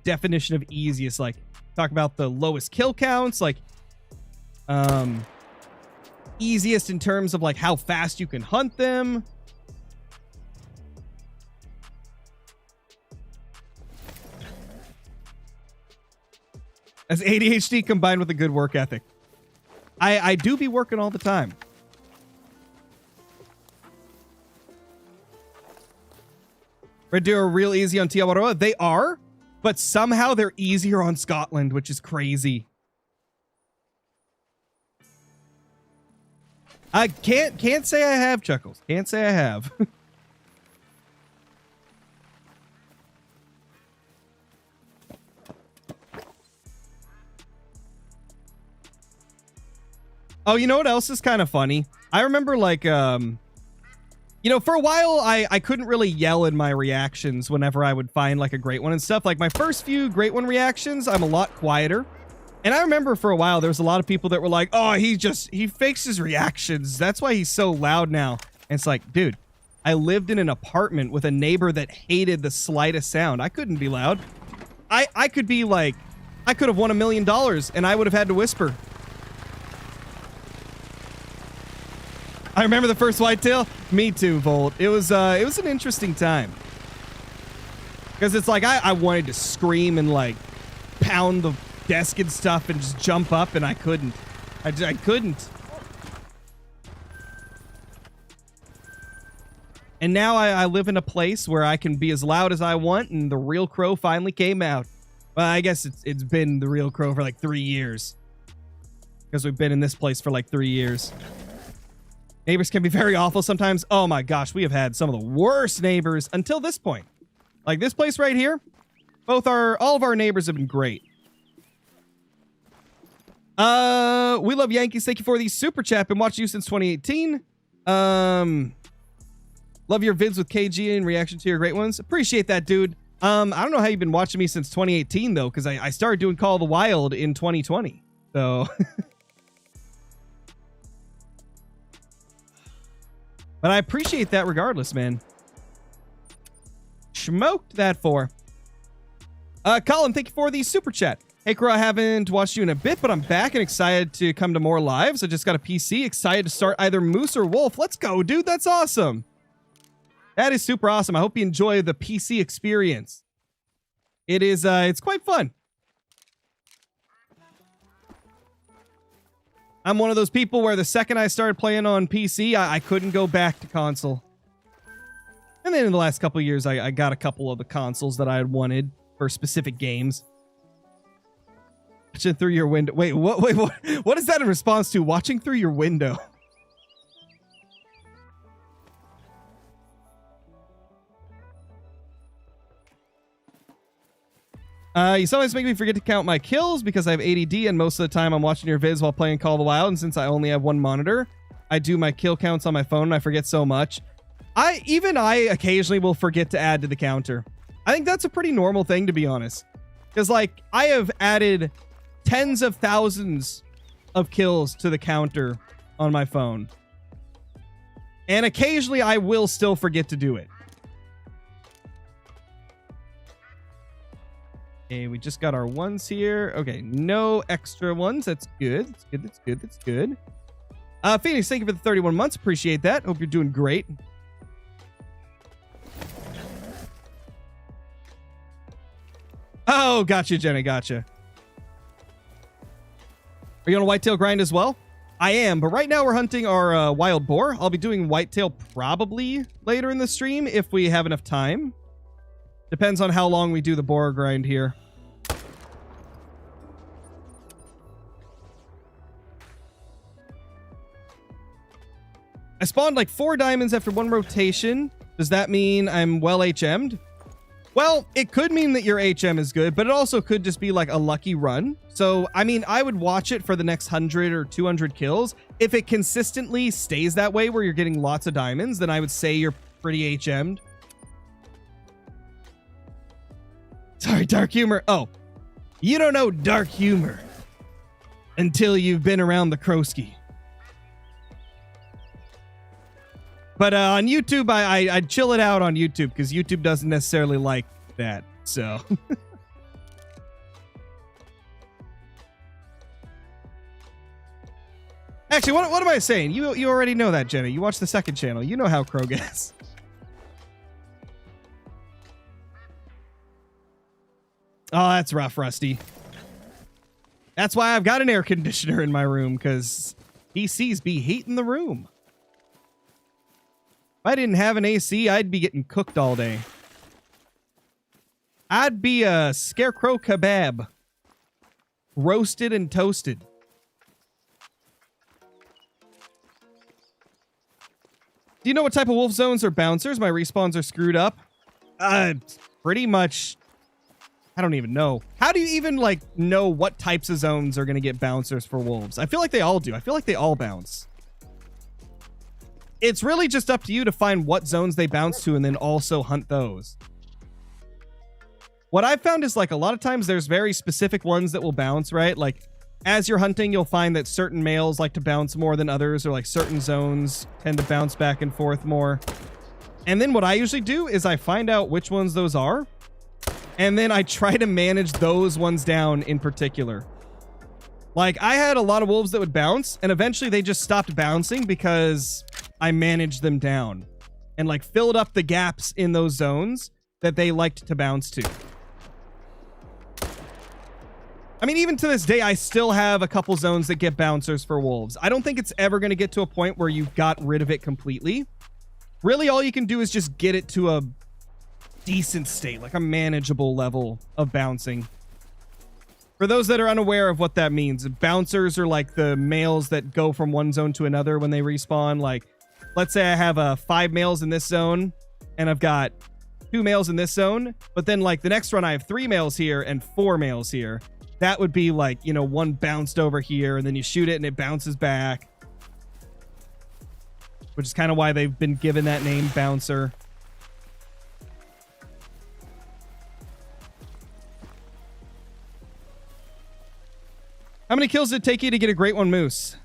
definition of easiest. Like, talk about the lowest kill counts, like, easiest in terms of, like, how fast you can hunt them. As ADHD combined with a good work ethic. I do be working all the time. Red Deer are real easy on Tiawaroa. They are, but somehow they're easier on Scotland, which is crazy. I can't say I have, Chuckles. Can't say I have. Oh, you know what else is kind of funny? I remember like, you know, for a while, I couldn't really yell in my reactions whenever I would find like a great one and stuff. Like my first few great one reactions, I'm a lot quieter. And I remember for a while, there was a lot of people that were like, oh, he fakes his reactions. That's why he's so loud now. And it's like, dude, I lived in an apartment with a neighbor that hated the slightest sound. I couldn't be loud. I could be like, I could have won $1 million and I would have had to whisper. I remember the first Whitetail. Me too, Volt. It was an interesting time. Because it's like, I wanted to scream and like pound the desk and stuff and just jump up and I couldn't. I couldn't. And now I live in a place where I can be as loud as I want and the real crow finally came out. Well, I guess it's been the real crow for like 3 years. Because we've been in this place for like 3 years. Neighbors can be very awful sometimes. Oh my gosh, we have had some of the worst neighbors until this point. Like this place right here, all of our neighbors have been great. We love Yankees. Thank you for the super chat. Been watching you since 2018. Love your vids with KG in reaction to your great ones. Appreciate that, dude. I don't know how you've been watching me since 2018 though, because I started doing Call of the Wild in 2020. So but I appreciate that regardless, man. Smoked that for. Colin, thank you for the super chat. Hey, Crow, I haven't watched you in a bit, but I'm back and excited to come to more lives. I just got a PC, excited to start either Moose or Wolf. Let's go, dude. That's awesome. That is super awesome. I hope you enjoy the PC experience. It is, it's quite fun. I'm one of those people where the second I started playing on PC, I couldn't go back to console. And then in the last couple of years, I got a couple of the consoles that I had wanted for specific games. Watching through your window. Wait, what is that in response to? Watching through your window. You sometimes make me forget to count my kills because I have ADD and most of the time I'm watching your vids while playing Call of the Wild, and since I only have one monitor, I do my kill counts on my phone and I forget so much. I occasionally will forget to add to the counter. I think that's a pretty normal thing, to be honest. Because like I have added tens of thousands of kills to the counter on my phone. And occasionally I will still forget to do it. Okay, we just got our ones here. Okay, no extra ones. That's good. That's good. That's good. That's good. Phoenix, thank you for the 31 months. Appreciate that. Hope you're doing great. Oh, gotcha, Jenna. Gotcha. Are you on a whitetail grind as well? I am, but right now we're hunting our wild boar. I'll be doing whitetail probably later in the stream if we have enough time. Depends on how long we do the boar grind here. I spawned like 4 diamonds after 1 rotation. Does that mean I'm well HM'd? Well, it could mean that your HM is good, but it also could just be like a lucky run. So, I mean, I would watch it for the next 100 or 200 kills. If it consistently stays that way where you're getting lots of diamonds, then I would say you're pretty HM'd. Sorry, dark humor. Oh, you don't know dark humor until you've been around the Krowski. But on YouTube, I'd chill it out on YouTube because YouTube doesn't necessarily like that. So. Actually, what am I saying? You already know that, Jenna. You watch the second channel. You know how Crow gets. Oh, that's rough, Rusty. That's why I've got an air conditioner in my room, because PCs be heating the room. If I didn't have an AC, I'd be getting cooked all day. I'd be a Scarecrow kebab. Roasted and toasted. Do you know what type of wolf zones are bouncers? My respawns are screwed up. Pretty much. I don't even know. How do you even, like, know what types of zones are going to get bouncers for wolves? I feel like they all do. I feel like they all bounce. It's really just up to you to find what zones they bounce to and then also hunt those. What I've found is, like, a lot of times there's very specific ones that will bounce, right? Like, as you're hunting, you'll find that certain males like to bounce more than others, or, like, certain zones tend to bounce back and forth more. And then what I usually do is I find out which ones those are, and then I try to manage those ones down in particular. Like, I had a lot of wolves that would bounce, and eventually they just stopped bouncing because I managed them down and, like, filled up the gaps in those zones that they liked to bounce to. I mean, even to this day, I still have a couple zones that get bouncers for wolves. I don't think it's ever going to get to a point where you've got rid of it completely. Really, all you can do is just get it to a decent state, like a manageable level of bouncing. For those that are unaware of what that means, bouncers are like the males that go from one zone to another when they respawn. Like, let's say I have 5 males in this zone, and I've got 2 males in this zone, but then, like, the next run I have 3 males here and 4 males here. That would be like, you know, one bounced over here, and then you shoot it and it bounces back. Which is kind of why they've been given that name, bouncer. How many kills did it take you to get a great one, Moose?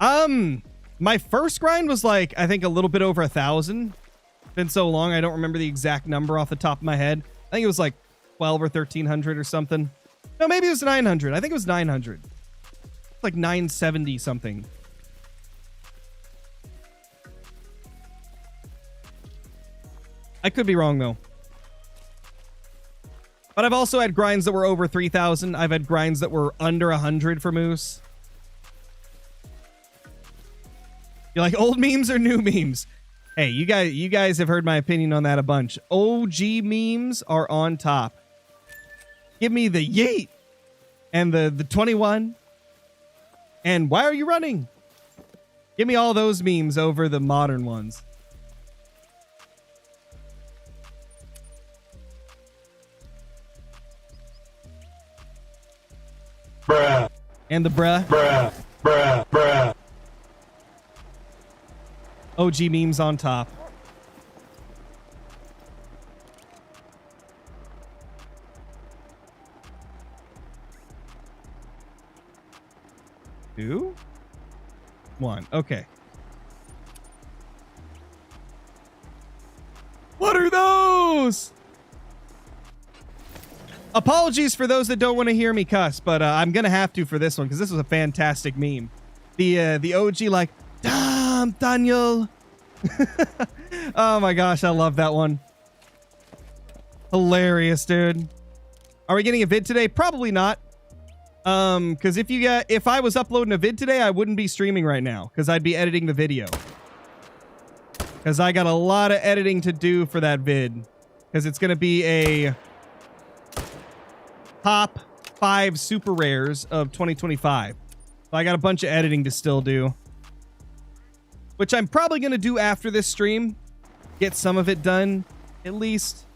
My first grind was, like, I think a little bit over 1,000. Been so long, I don't remember the exact number off the top of my head. I think it was like 12 or 1,300 or something. No, maybe it was 900. I think it was 900. It's like 970 something. I could be wrong, though. But I've also had grinds that were over 3,000. I've had grinds that were under 100 for moose. You're like, old memes or new memes? Hey, you guys have heard my opinion on that a bunch. OG memes are on top. Give me the yeet and the 21. And why are you running? Give me all those memes over the modern ones. Bruh. And the bruh. Bruh. Bruh. Bruh. OG memes on top. Two? One. Okay. What are those? Apologies for those that don't want to hear me cuss, but I'm gonna have to for this one because this was a fantastic meme. The OG, like, damn, Daniel. Oh my gosh, I love that one. Hilarious, dude. Are we getting a vid today? Probably not. Because if I was uploading a vid today, I wouldn't be streaming right now because I'd be editing the video. Because I got a lot of editing to do for that vid. Because it's gonna be a top 5 super rares of 2025. So I got a bunch of editing to still do. Which I'm probably going to do after this stream. Get some of it done, at least.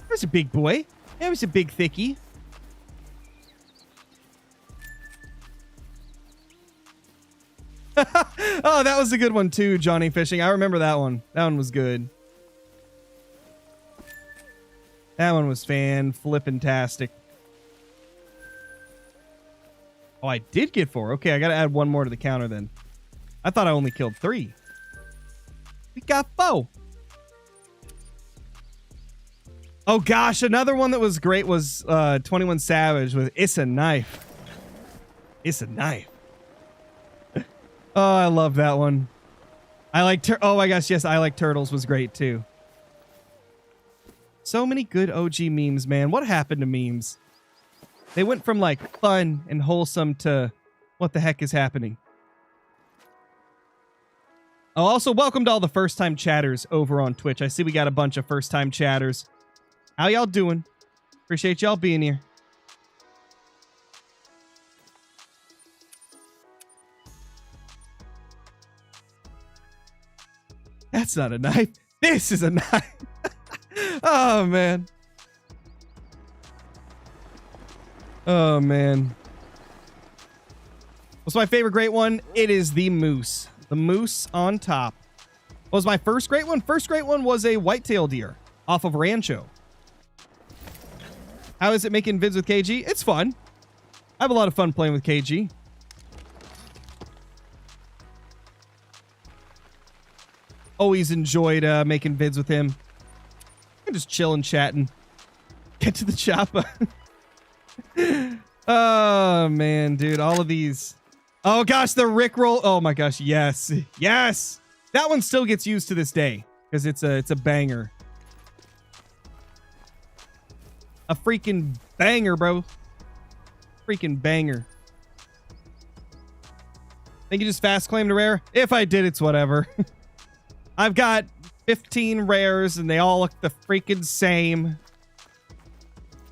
There's a big boy. There's a big thickie. Oh, that was a good one too, Johnny Fishing. I remember that one. That one was good. That one was fan-flippin-tastic. Oh, I did get 4. Okay, I gotta add 1 more to the counter then. I thought I only killed 3. We got 4. Oh gosh, another one that was great was 21 Savage with It's a Knife. It's a Knife. Oh, I love that one. I like oh my gosh, yes, I Like Turtles was great too. So many good OG memes, man. What happened to memes? They went from like fun and wholesome to what the heck is happening. Oh, also welcome to all the first time chatters over on Twitch. I see we got a bunch of first time chatters. How y'all doing? Appreciate y'all being here. That's not a knife. This is a knife. Oh, man. Oh, man. What's my favorite great one? It is the moose. The moose on top. What was my first great one? First great one was a whitetail deer off of Rancho. How is it making vids with KG? It's fun. I have a lot of fun playing with KG. Always enjoyed making vids with him. I'm just chilling, chatting. Get to the chopper. Oh, man, dude. All of these. Oh, gosh, the Rickroll. Oh, my gosh. Yes. Yes. That one still gets used to this day because it's a banger. A freaking banger, bro. Freaking banger. Think you just fast claimed a rare? If I did, it's whatever. I've got 15 rares and they all look the freaking same.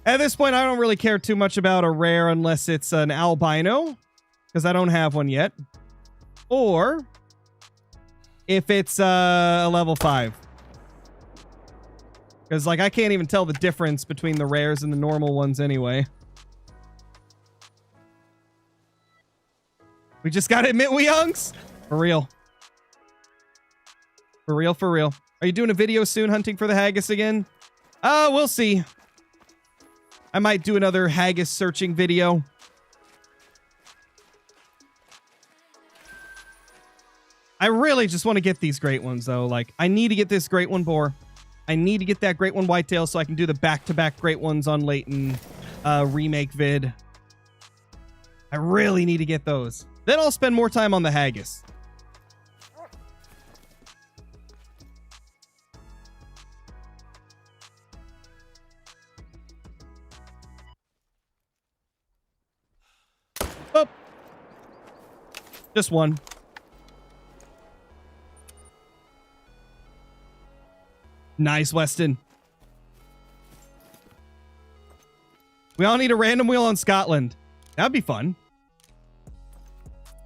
At this point, I don't really care too much about a rare unless it's an albino, because I don't have one yet. Or if it's a level 5. Because, like, I can't even tell the difference between the rares and the normal ones anyway. We just gotta admit we youngs. For real. For real, for real. Are you doing a video soon hunting for the haggis again? We'll see. I might do another haggis searching video. I really just want to get these great ones, though. Like, I need to get this great one boar. I need to get that great one whitetail so I can do the back-to-back great ones on Leighton remake vid. I really need to get those. Then I'll spend more time on the haggis. Oh. Just one. Nice, Weston. We all need a random wheel on Scotland. That'd be fun.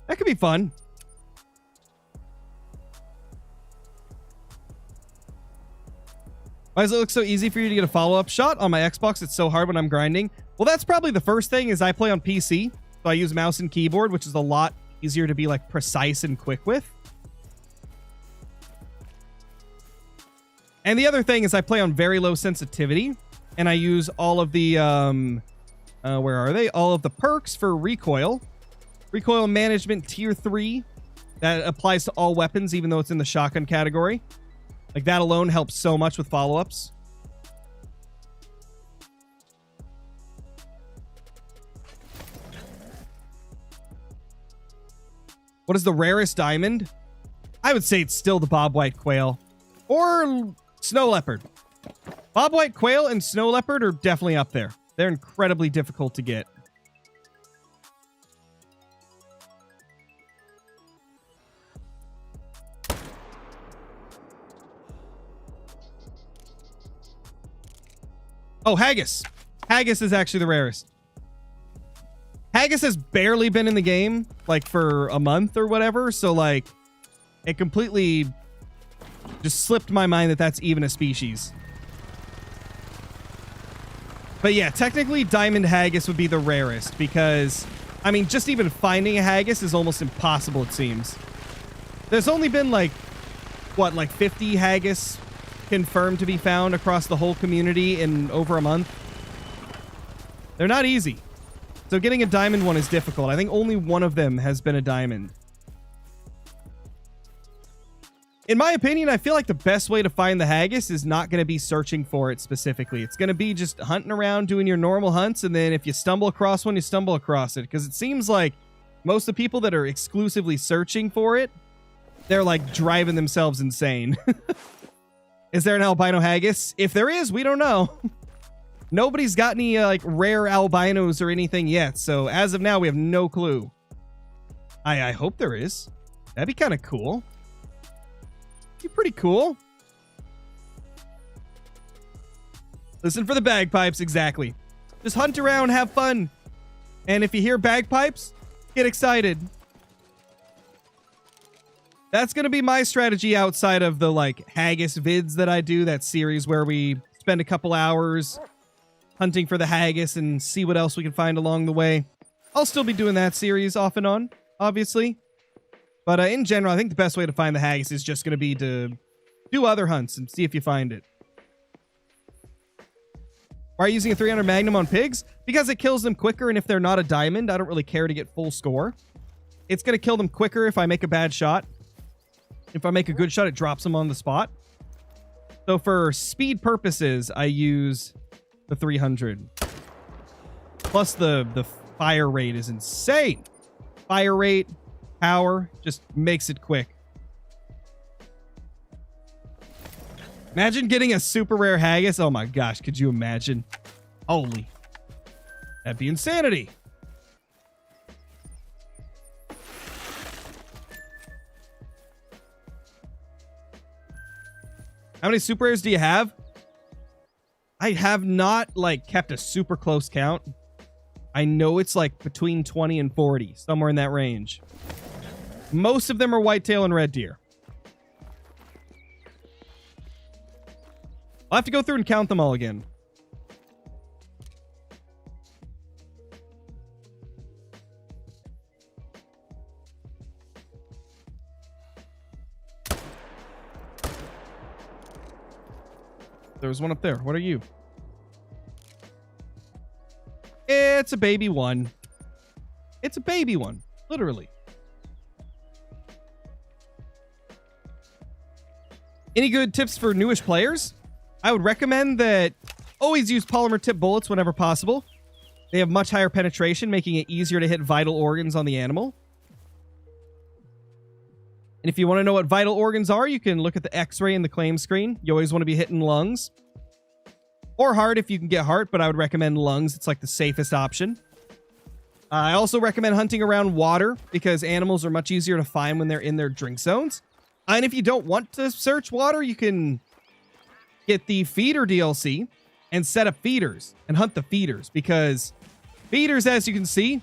That could be fun. Why does it look so easy for you to get a follow-up shot? On my Xbox, it's so hard when I'm grinding. Well, that's probably the first thing is I play on PC. So I use mouse and keyboard, which is a lot easier to be like precise and quick with. And the other thing is I play on very low sensitivity, and I use all of the, where are they? All of the perks for recoil. Recoil management tier 3. That applies to all weapons, even though it's in the shotgun category. Like, that alone helps so much with follow-ups. What is the rarest diamond? I would say it's still the bobwhite quail. Or snow leopard. Bobwhite quail and snow leopard are definitely up there. They're incredibly difficult to get. Oh, haggis. Haggis is actually the rarest. Haggis has barely been in the game, like, for a month or whatever, so, like, it completely just slipped my mind that that's even a species. But yeah, technically, diamond haggis would be the rarest, because, I mean, just even finding a haggis is almost impossible, it seems. There's only been, like, what, like 50 haggis confirmed to be found across the whole community in over a month. They're not easy. So getting a diamond one is difficult. I think only one of them has been a diamond. In my opinion, I feel like the best way to find the haggis is not going to be searching for it specifically. It's going to be just hunting around, doing your normal hunts, and then if you stumble across one, you stumble across it. Because it seems like most of the people that are exclusively searching for it, they're like driving themselves insane. Is there an albino haggis? If there is, we don't know. Nobody's got any like rare albinos or anything yet. So as of now, we have no clue. I hope there is. That'd be kind of cool. Be pretty cool. Listen for the bagpipes, exactly. Just hunt around, have fun. And if you hear bagpipes, get excited. That's going to be my strategy outside of the like haggis vids that I do, that series where we spend a couple hours hunting for the haggis and see what else we can find along the way. I'll still be doing that series off and on, obviously. But in general, I think the best way to find the haggis is just going to be to do other hunts and see if you find it. Why are you using a 300 Magnum on pigs? Because it kills them quicker, and if they're not a diamond, I don't really care to get full score. It's going to kill them quicker if I make a bad shot. If I make a good shot, it drops them on the spot. So for speed purposes, I use the 300. Plus the fire rate is insane. Fire rate, power, just makes it quick. Imagine getting a super rare haggis. Oh my gosh, could you imagine? Holy. That'd be insanity. How many super rares do you have? I have not like kept a super close count. I know it's like between 20 and 40, somewhere in that range. Most of them are whitetail and red deer. I'll have to go through and count them all again. There was one up there. What are you? It's a baby one. It's a baby one. Literally. Any good tips for newish players? I would recommend that always use polymer tip bullets whenever possible. They have much higher penetration, making it easier to hit vital organs on the animal. And if you want to know what vital organs are, you can look at the X-ray in the claim screen. You always want to be hitting lungs. Or heart if you can get heart, but I would recommend lungs. It's like the safest option. I also recommend hunting around water because animals are much easier to find when they're in their drink zones. And if you don't want to search water, you can get the feeder DLC and set up feeders and hunt the feeders because feeders, as you can see,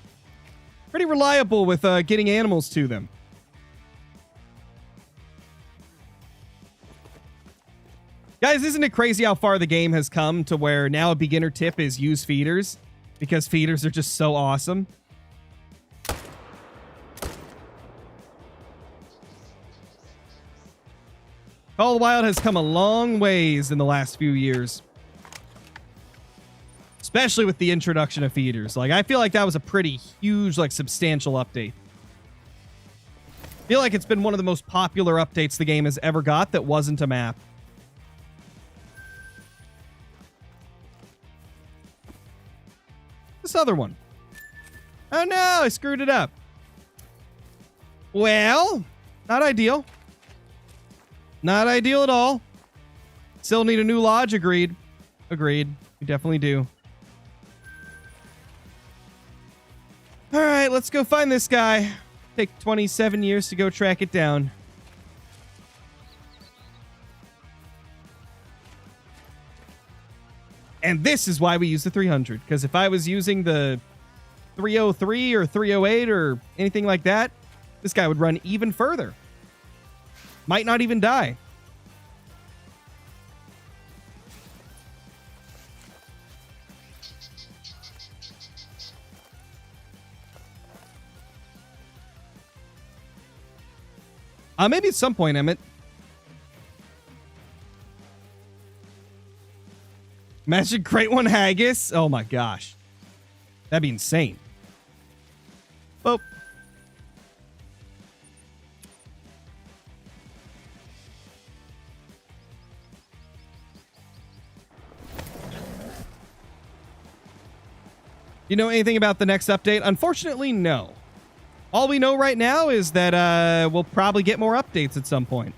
pretty reliable with getting animals to them. Guys, isn't it crazy how far the game has come to where now a beginner tip is use feeders because feeders are just so awesome? Call of the Wild has come a long ways in the last few years. Especially with the introduction of feeders. Like, I feel like that was a pretty huge, like, substantial update. I feel like it's been one of the most popular updates the game has ever got that wasn't a map. This other one. Oh no, I screwed it up. Well, not ideal. Not ideal at all. Still need a new lodge, agreed. Agreed. We definitely do. Alright, let's go find this guy. Take 27 years to go track it down. And this is why we use the 300. Because if I was using the 303 or 308 or anything like that, this guy would run even further. Might not even die. Maybe at some point, Emmett. Imagine Crate 1 Haggis. Oh my gosh. That'd be insane. Oh. You know anything about the next update? Unfortunately, no. All we know right now is that we'll probably get more updates at some point.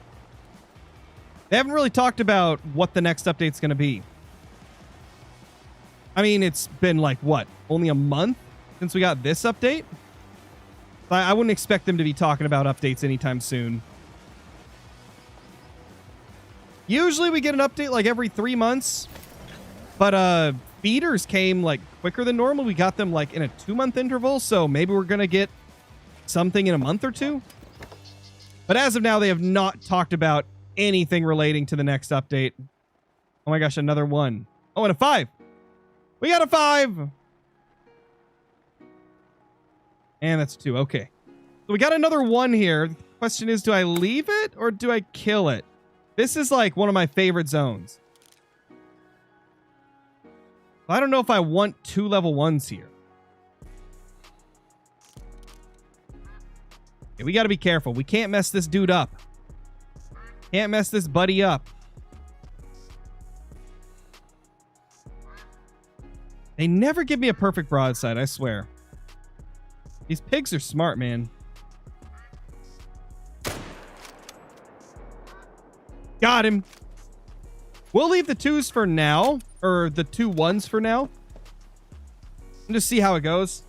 They haven't really talked about what the next update's going to be. I mean, it's been like, what, only a month since we got this update? I wouldn't expect them to be talking about updates anytime soon. Usually we get an update like every 3 months, but feeders came like quicker than normal. We got them like in a 2-month interval, so maybe we're going to get something in a month or two. But as of now, they have not talked about anything relating to the next update. Oh my gosh, another 1. Oh, and a 5. We got a 5. And that's 2. Okay. So we got another 1 here. The question is, do I leave it or do I kill it? This is like one of my favorite zones. I don't know if I want 2 level 1s here. Okay, we got to be careful. We can't mess this dude up. Can't mess this buddy up. They never give me a perfect broadside, I swear. These pigs are smart, man. Got him. We'll leave the 2s for now, or the 2 1s for now, and just see how it goes.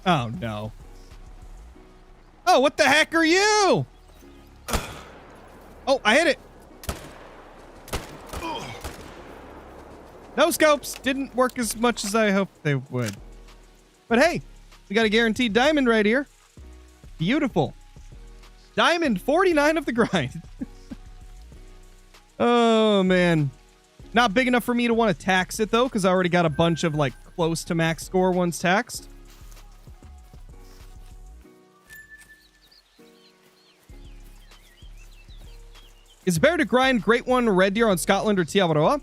Oh, no. Oh, what the heck are you? Oh, I hit it. No scopes. Didn't work as much as I hoped they would. But hey, we got a guaranteed diamond right here. Beautiful. Diamond 49 of the grind. Oh, man. Not big enough for me to want to tax it, though, because I already got a bunch of, like, close to max score ones taxed. Is it better to grind Great One Red Deer on Scotland or Tiawaroa?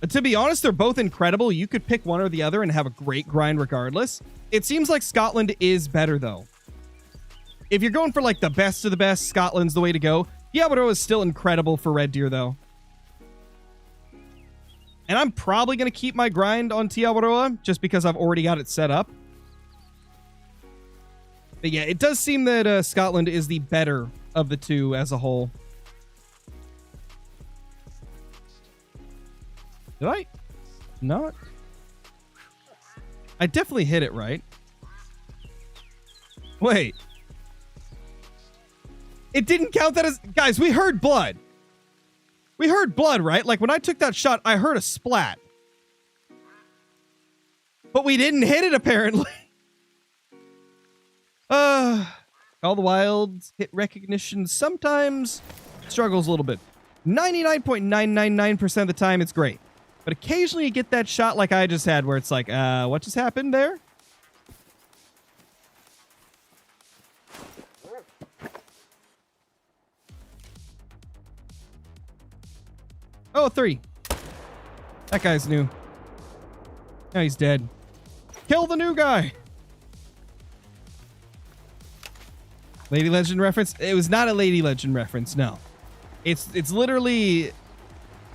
To be honest, they're both incredible. You could pick one or the other and have a great grind regardless. It seems like Scotland is better, though. If you're going for, like, the best of the best, Scotland's the way to go. Tiawaroa is still incredible for Red Deer, though. And I'm probably going to keep my grind on Tiawaroa just because I've already got it set up. But yeah, it does seem that Scotland is the better of the two as a whole. Did I not? I definitely hit it right. Wait. It didn't count that as... Guys, we heard blood. We heard blood, right? Like, when I took that shot, I heard a splat. But we didn't hit it, apparently. All the Wilds hit recognition sometimes struggles a little bit. 99.999% of the time, it's great. But occasionally you get that shot like I just had where it's like, what just happened there? Oh, 3. That guy's new. Now he's dead. Kill the new guy. Lady Legend reference? It was not a Lady Legend reference, no. It's literally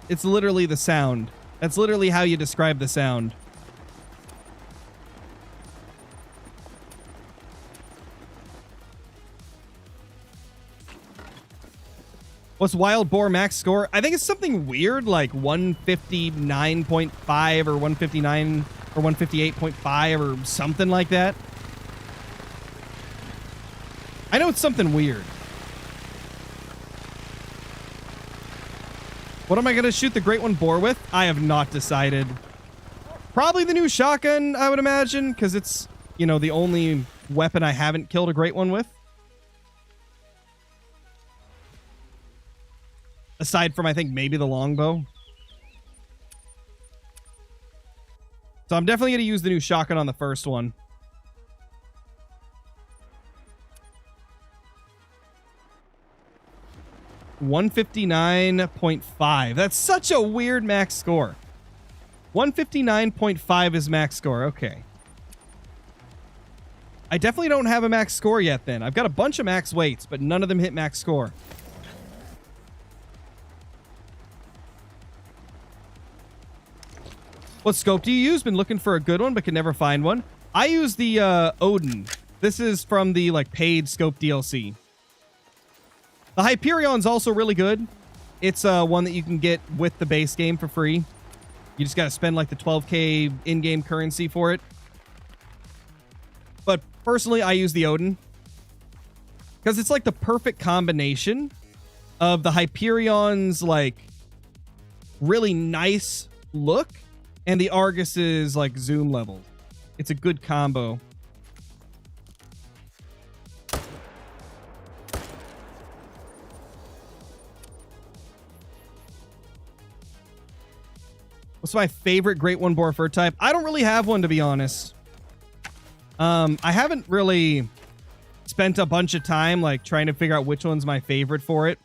the sound. That's literally how you describe the sound. What's Wild Boar max score? I think it's something weird like 159.5 or 159 or 158.5 or something like that. I know it's something weird. What am I going to shoot the Great One Boar with? I have not decided. Probably the new shotgun, I would imagine, because it's, you know, the only weapon I haven't killed a Great One with. Aside from, I think, maybe the longbow. So I'm definitely going to use the new shotgun on the first one. $159.5. That's such a weird max score. 159.5 is max score. Okay. I definitely don't have a max score yet then. I've got a bunch of max weights, but none of them hit max score. What scope do you use? Been looking for a good one, but can never find one. I use the Odin. This is from the like paid scope DLC. The Hyperion's also really good. It's one that you can get with the base game for free. You just got to spend like the 12K in-game currency for it. But personally, I use the Odin because it's like the perfect combination of the Hyperion's like really nice look and the Argus's like zoom level. It's a good combo. What's my favorite Great One Boar fur type? I don't really have one, to be honest. I haven't really spent a bunch of time like trying to figure out which one's my favorite for it.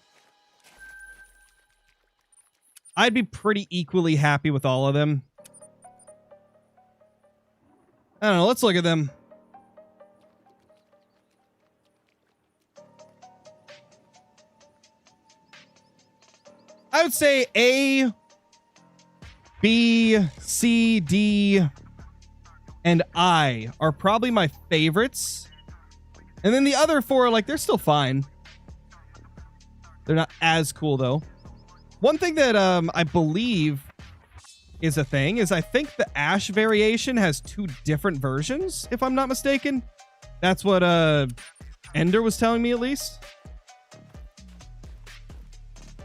I'd be pretty equally happy with all of them. I don't know. Let's look at them. I would say A, B, C, D, and I are probably my favorites. And then the other four, like, they're still fine. They're not as cool, though. One thing that I believe is a thing is I think the Ash variation has 2 different versions, if I'm not mistaken. That's what Ender was telling me, at least.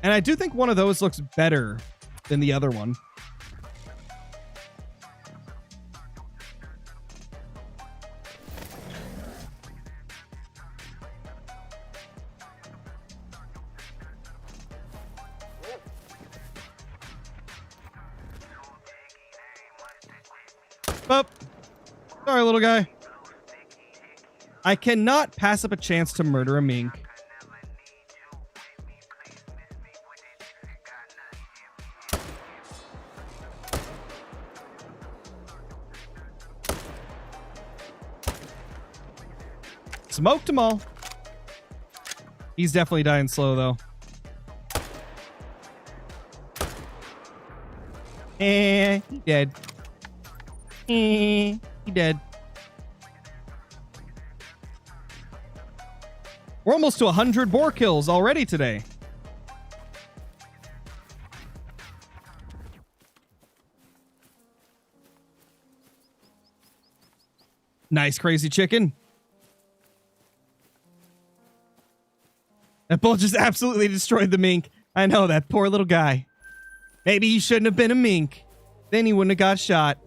And I do think one of those looks better than the other one. Oh, sorry, little guy. I cannot pass up a chance to murder a mink. Smoked them all. He's definitely dying slow, though. He dead. He dead. We're almost to 100 boar kills already today. Nice, crazy chicken. That bull just absolutely destroyed the mink. I know, that poor little guy. Maybe he shouldn't have been a mink. Then he wouldn't have got shot.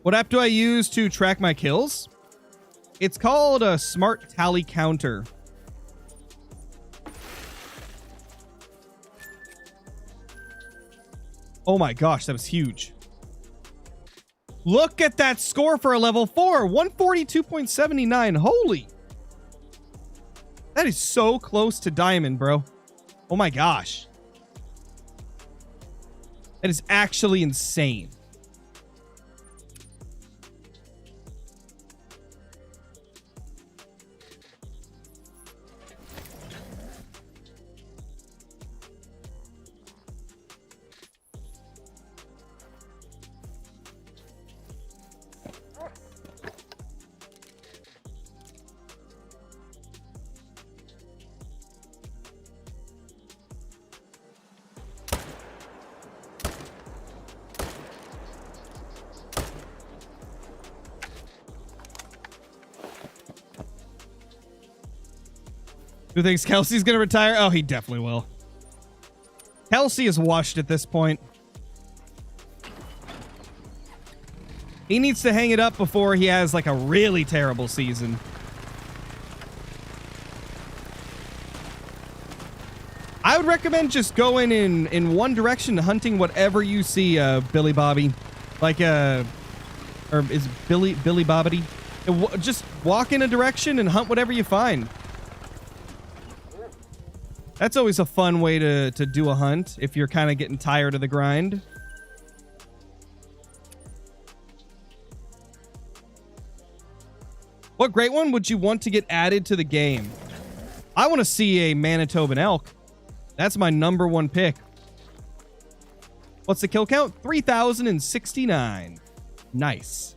What app do I use to track my kills? It's called a Smart Tally Counter. Oh my gosh, that was huge. Look at that score for a level 4. 142.79. Holy. That is so close to diamond, bro. Oh my gosh. That is actually insane. Who thinks Kelsey's gonna retire? Oh, he definitely will. Kelsey is washed at this point. He needs to hang it up before he has like a really terrible season. I would recommend just going in one direction, hunting whatever you see, Billy Bobby. Like, or is Billy Bobbity? Just walk in a direction and hunt whatever you find. That's always a fun way to do a hunt if you're kind of getting tired of the grind. What great one would you want to get added to the game? I want to see a Manitoban elk. That's my #1 pick. What's the kill count? 3,069. Nice.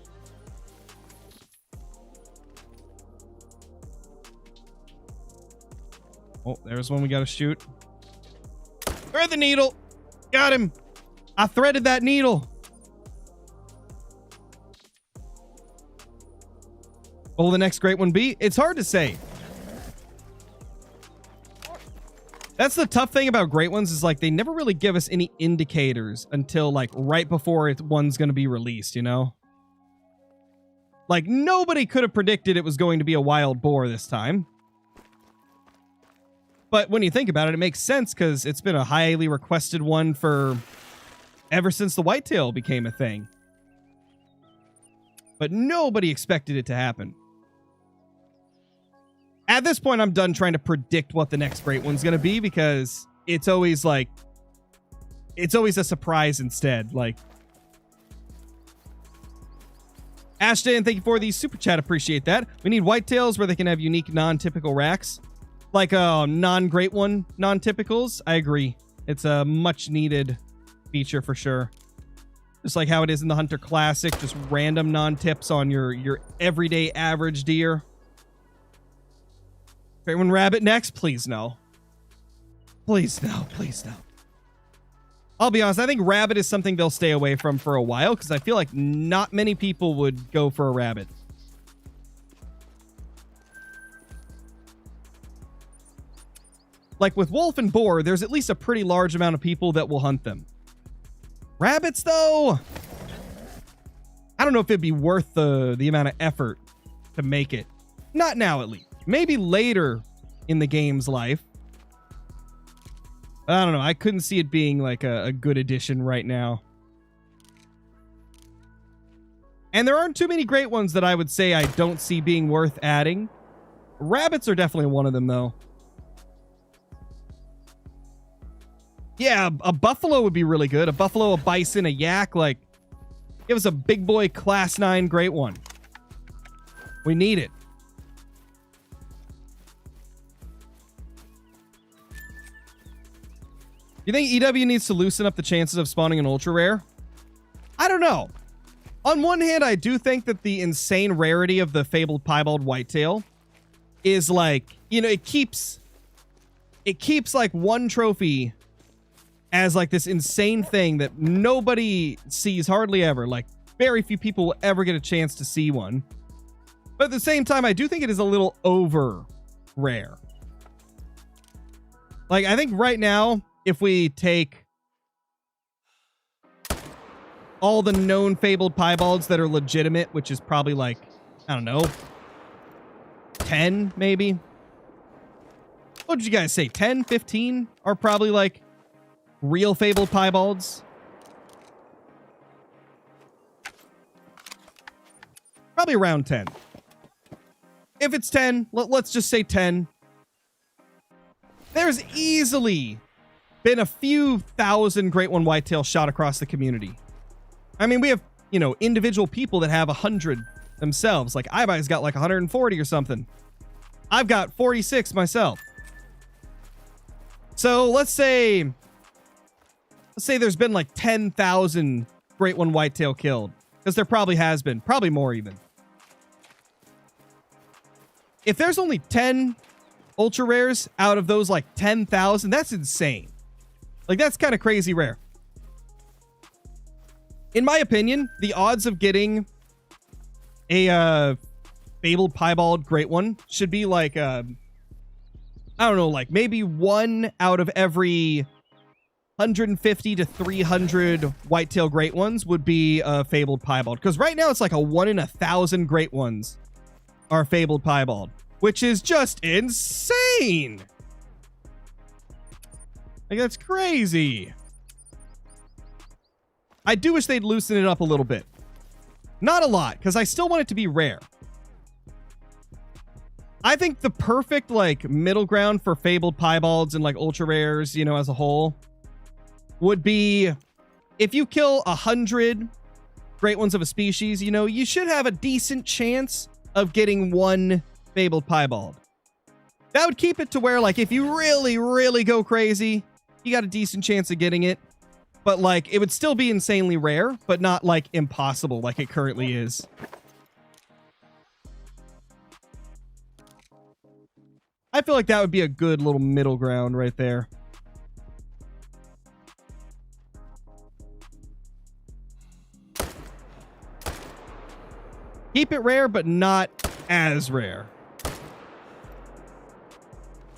Oh, there's one we got to shoot. Thread the needle. Got him. I threaded that needle. What will the next great one be? It's hard to say. That's the tough thing about great ones is like they never really give us any indicators until like right before one's going to be released, you know? Like nobody could have predicted it was going to be a wild boar this time. But when you think about it, it makes sense because it's been a highly requested one for ever since the whitetail became a thing. But nobody expected it to happen. At this point, I'm done trying to predict what the next great one's going to be because it's always like, it's always a surprise instead. Like, Ashton, thank you for the super chat. Appreciate that. We need whitetails where they can have unique, non-typical racks. Like non-great one, non-typicals. I agree. It's a much needed feature for sure. Just like how it is in the Hunter Classic, just random non-tips on your everyday average deer. Great one rabbit next? Please no. Please no. Please no. I'll be honest, I think rabbit is something they'll stay away from for a while because I feel like not many people would go for a rabbit. Like with wolf and boar, there's at least a pretty large amount of people that will hunt them. Rabbits, though, I don't know if it'd be worth the amount of effort to make it. Not now, at least. Maybe later in the game's life. I don't know. I couldn't see it being like a good addition right now. And there aren't too many great ones that I would say I don't see being worth adding. Rabbits are definitely one of them, though. Yeah, a buffalo would be really good. A buffalo, a bison, a yak. Like, give us a big boy class 9 great one. We need it. You think EW needs to loosen up the chances of spawning an ultra rare? I don't know. On one hand, I do think that the insane rarity of the fabled piebald whitetail is like, you know, it keeps like one trophy as like this insane thing that nobody sees hardly ever. Like very few people will ever get a chance to see one. But at the same time, I do think it is a little over rare. Like I think right now, if we take all the known fabled piebalds that are legitimate, which is probably like, I don't know, 10 maybe. What did you guys say? 10, 15 are probably like real fabled piebalds. Probably around 10. If it's 10, let's just say 10. There's easily been a few thousand great one whitetail shot across the community. I mean, we have, you know, individual people that have 100 themselves. Like Ivy's got like 140 or something. I've got 46 myself. So let's say there's been like 10,000 great one whitetail killed, because there probably has been, probably more even. If there's only 10 ultra rares out of those like 10,000, that's insane. Like, that's kind of crazy rare. In my opinion, the odds of getting a fabled piebald great one should be like, I don't know, like maybe 1 out of every 150 to 300 whitetail great ones would be a fabled piebald. Because right now it's like a 1 in 1,000 great ones are fabled piebald, which is just insane. Like, that's crazy. I do wish they'd loosen it up a little bit. Not a lot, because I still want it to be rare. I think the perfect, like, middle ground for fabled piebalds and, like, ultra rares, you know, as a whole, would be if you kill 100 great ones of a species, you know, you should have a decent chance of getting 1 fabled piebald. That would keep it to where, like, if you really, really go crazy, you got a decent chance of getting it. but like it would still be insanely rare, but not like impossible like it currently is. I feel like that would be a good little middle ground right there. Keep it rare, but not as rare.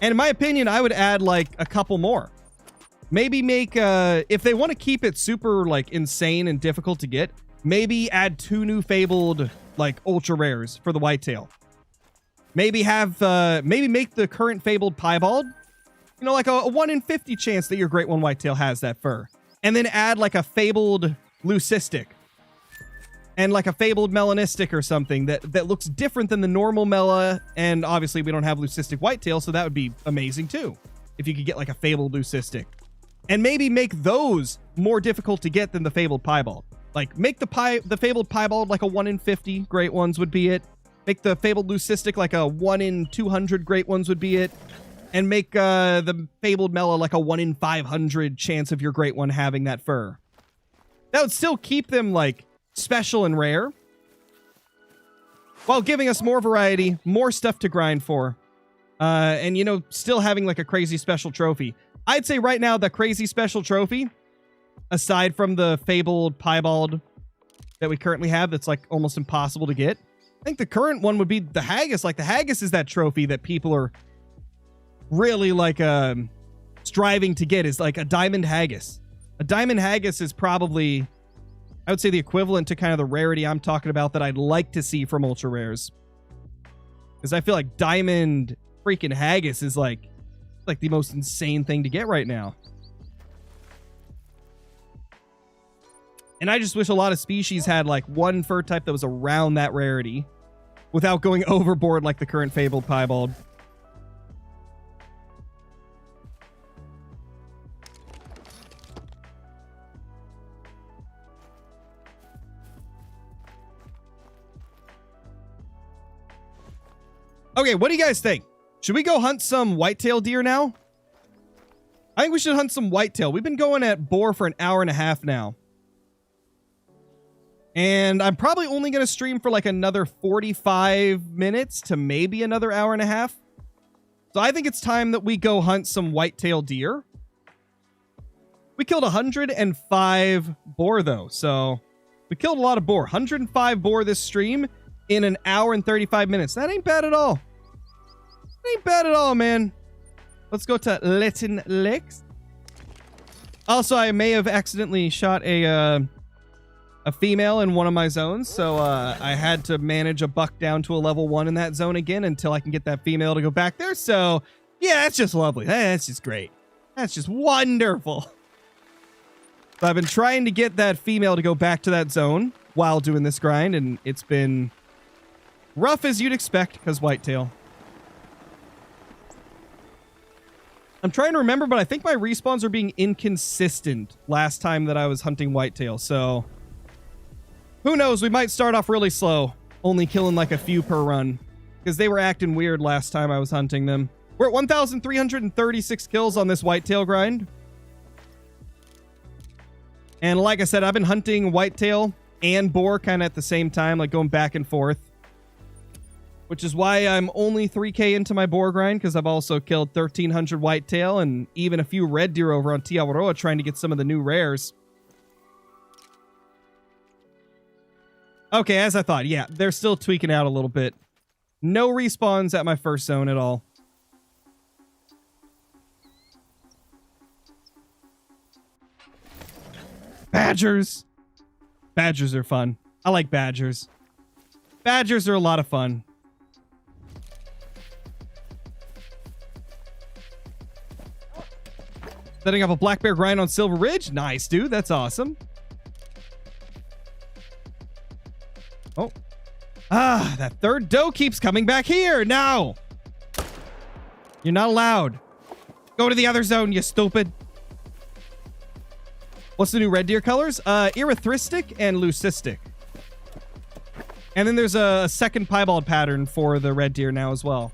And in my opinion, I would add like a couple more. Maybe make, if they want to keep it super like insane and difficult to get, maybe add 2 new fabled like ultra rares for the whitetail. Maybe have, maybe make the current fabled piebald, you know, like a 1 in 50 chance that your great one whitetail has that fur. And then add like a fabled leucistic. And like a fabled melanistic or something that looks different than the normal mela. And obviously we don't have leucistic whitetail, so that would be amazing too. If you could get like a fabled leucistic. And maybe make those more difficult to get than the fabled piebald. Like make the fabled piebald like a 1 in 50 great ones would be it. Make the fabled leucistic like a 1 in 200 great ones would be it. And make the fabled mela like a 1 in 500 chance of your great one having that fur. That would still keep them like special and rare, while giving us more variety, more stuff to grind for, and, you know, still having like a crazy special trophy. I'd say right now the crazy special trophy, aside from the fabled piebald that we currently have that's like almost impossible to get, I think the current one would be the haggis. Like the haggis is that trophy that people are really like striving to get, is like a diamond haggis. A diamond haggis is probably, I would say, the equivalent to kind of the rarity I'm talking about that I'd like to see from ultra rares. Because I feel like diamond freaking haggis is like the most insane thing to get right now. And I just wish a lot of species had like one fur type that was around that rarity without going overboard like the current fabled piebald. Okay, what do you guys think? Should we go hunt some whitetail deer now? I think we should hunt some whitetail. We've been going at boar for an hour and a half now. And I'm probably only going to stream for like another 45 minutes to maybe another hour and a half. So I think it's time that we go hunt some whitetail deer. We killed 105 boar though. So we killed a lot of boar. 105 boar this stream in an hour and 35 minutes. That ain't bad at all. Ain't bad at all, man. Let's go to Letten Licks. Also, I may have accidentally shot a female in one of my zones, so I had to manage a buck down to a level 1 in that zone again until I can get that female to go back there. So, yeah, that's just lovely. That's just great. That's just wonderful. So I've been trying to get that female to go back to that zone while doing this grind, and it's been rough as you'd expect because whitetail. I'm trying to remember, but I think my respawns are being inconsistent last time that I was hunting whitetail, so who knows? We might start off really slow, only killing like a few per run, because they were acting weird last time I was hunting them. We're at 1,336 kills on this whitetail grind. And like I said, I've been hunting whitetail and boar kind of at the same time, like going back and forth. Which is why I'm only 3k into my boar grind, because I've also killed 1,300 whitetail and even a few red deer over on Tia Aurora trying to get some of the new rares. Okay, as I thought, yeah, they're still tweaking out a little bit. No respawns at my first zone at all. Badgers! Badgers are fun. I like badgers. Badgers are a lot of fun. Setting up a black bear grind on Silver Ridge. Nice, dude. That's awesome. Oh. Ah, that third doe keeps coming back here. No. You're not allowed. Go to the other zone, you stupid. What's the new red deer colors? Erythristic and leucistic. And then there's a second piebald pattern for the red deer now as well.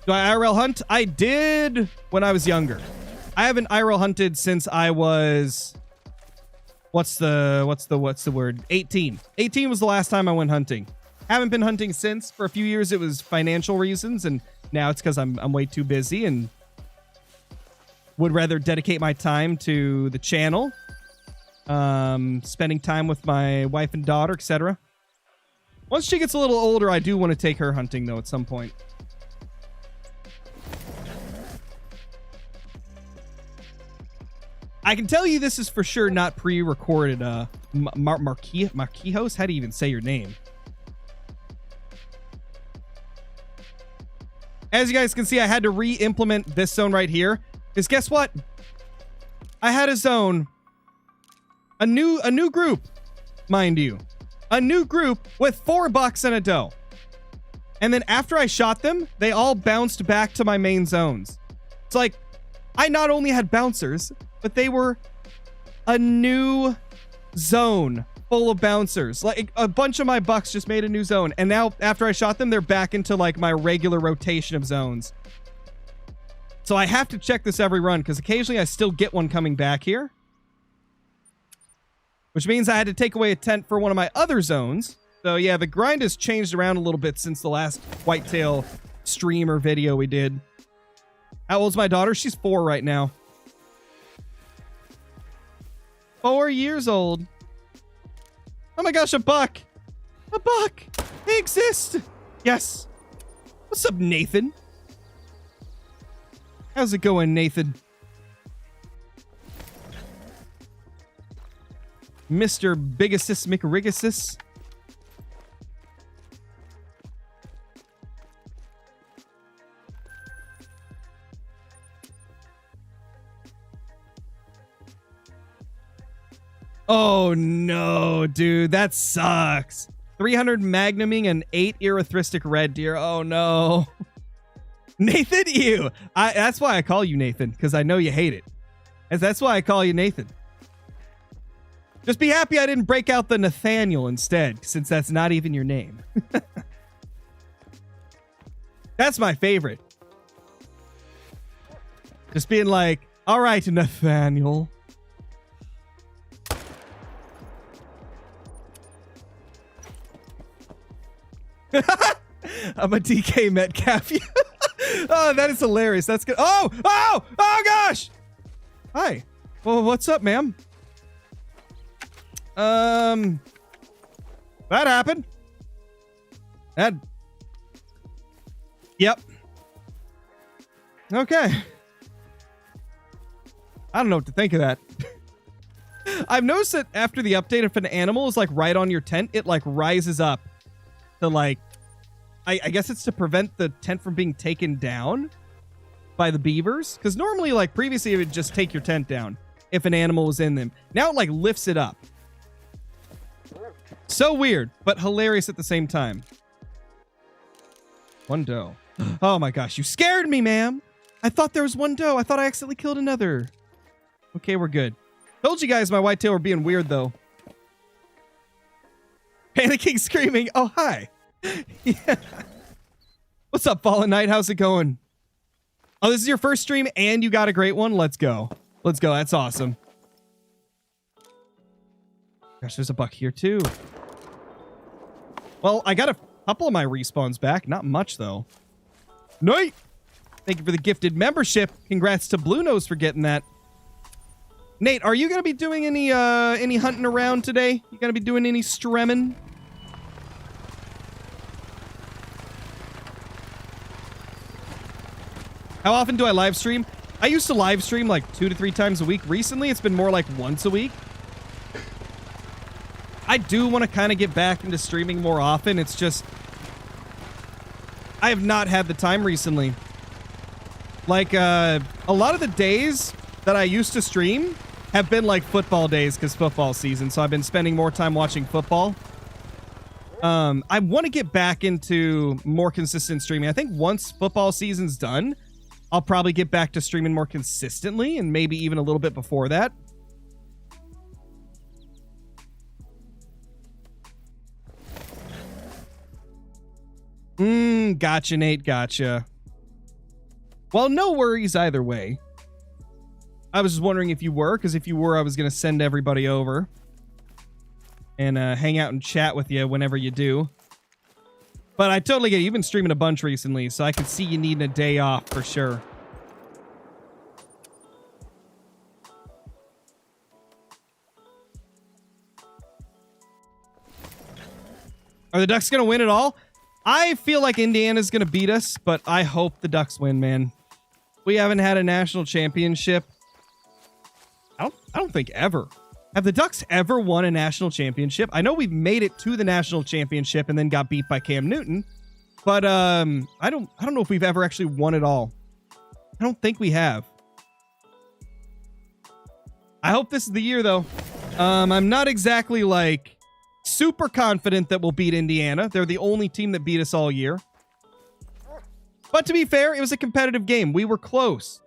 Do I IRL hunt? I did when I was younger. I haven't IRL hunted since I was, what's the word? 18. 18 was the last time I went hunting. Haven't been hunting since. For a few years it was financial reasons, and now it's because I'm way too busy and would rather dedicate my time to the channel, spending time with my wife and daughter, etc. Once she gets a little older, I do want to take her hunting though at some point. I can tell you this is for sure not pre-recorded. Marquijos? How do you even say your name? As you guys can see, I had to re-implement this zone right here. Because guess what? I had a zone. A new group, mind you. A new group with 4 bucks and a doe. And then after I shot them, they all bounced back to my main zones. It's like, I not only had bouncers, but they were a new zone full of bouncers. Like a bunch of my bucks just made a new zone. And now after I shot them, they're back into like my regular rotation of zones. So I have to check this every run because occasionally I still get one coming back here. Which means I had to take away a tent for one of my other zones. So yeah, the grind has changed around a little bit since the last Whitetail stream or video we did. How old's my daughter? She's 4 right now. 4 years old. Oh my gosh, a buck. A buck. They exist. Yes. What's up, Nathan? How's it going, Nathan? Mr. Bigasus McRigasus. Oh no, dude, that sucks. 300 magnuming and 8 erythristic red deer. Oh no. Nathan, ew. That's why I call you Nathan, because I know you hate it. That's why I call you Nathan. Just be happy I didn't break out the Nathaniel instead, since that's not even your name. That's my favorite. Just being like, all right, Nathaniel. I'm a DK Metcalf. Oh, that is hilarious. That's good. Oh gosh. Hi. Well, what's up, ma'am? That happened. Yep. Okay. I don't know what to think of that. I've noticed that after the update, if an animal is like right on your tent, it like rises up to like, I guess it's to prevent the tent from being taken down by the beavers. Because normally, like previously, it would just take your tent down if an animal was in them. Now it like lifts it up. So weird, but hilarious at the same time. One doe. Oh my gosh, you scared me, ma'am. I thought there was one doe. I thought I accidentally killed another. Okay, we're good. Told you guys my whitetail were being weird, though. Panicking, screaming. Oh, hi. Yeah. What's up, Fallen Knight? How's it going? Oh, this is your first stream and you got a great one? Let's go. Let's go. That's awesome. Gosh, there's a buck here, too. Well, I got a couple of my respawns back. Not much, though. Night! Thank you for the gifted membership. Congrats to Blue Nose for getting that. Nate, are you going to be doing any hunting around today? You going to be doing any stremming? How often do I live stream? I used to live stream like 2 to 3 times a week. Recently, it's been more like once a week. I do want to kind of get back into streaming more often. It's just, I have not had the time recently. Like, a lot of the days that I used to stream have been like football days because football season. So I've been spending more time watching football. I want to get back into more consistent streaming. I think once football season's done, I'll probably get back to streaming more consistently and maybe even a little bit before that. Gotcha, Nate. Gotcha. Well, no worries either way. I was just wondering if you were, because if you were, I was going to send everybody over and hang out and chat with you whenever you do. But I totally get it. You've been streaming a bunch recently, so I could see you needing a day off for sure. Are the Ducks going to win it all? I feel like Indiana's going to beat us, but I hope the Ducks win, man. We haven't had a national championship. I don't think ever. Have the Ducks ever won a national championship? I know we've made it to the national championship and then got beat by Cam Newton, but I don't know if we've ever actually won it all. I don't think we have. I hope this is the year though. I'm not exactly like super confident that we'll beat Indiana. They're the only team that beat us all year. But to be fair, it was a competitive game. We were close.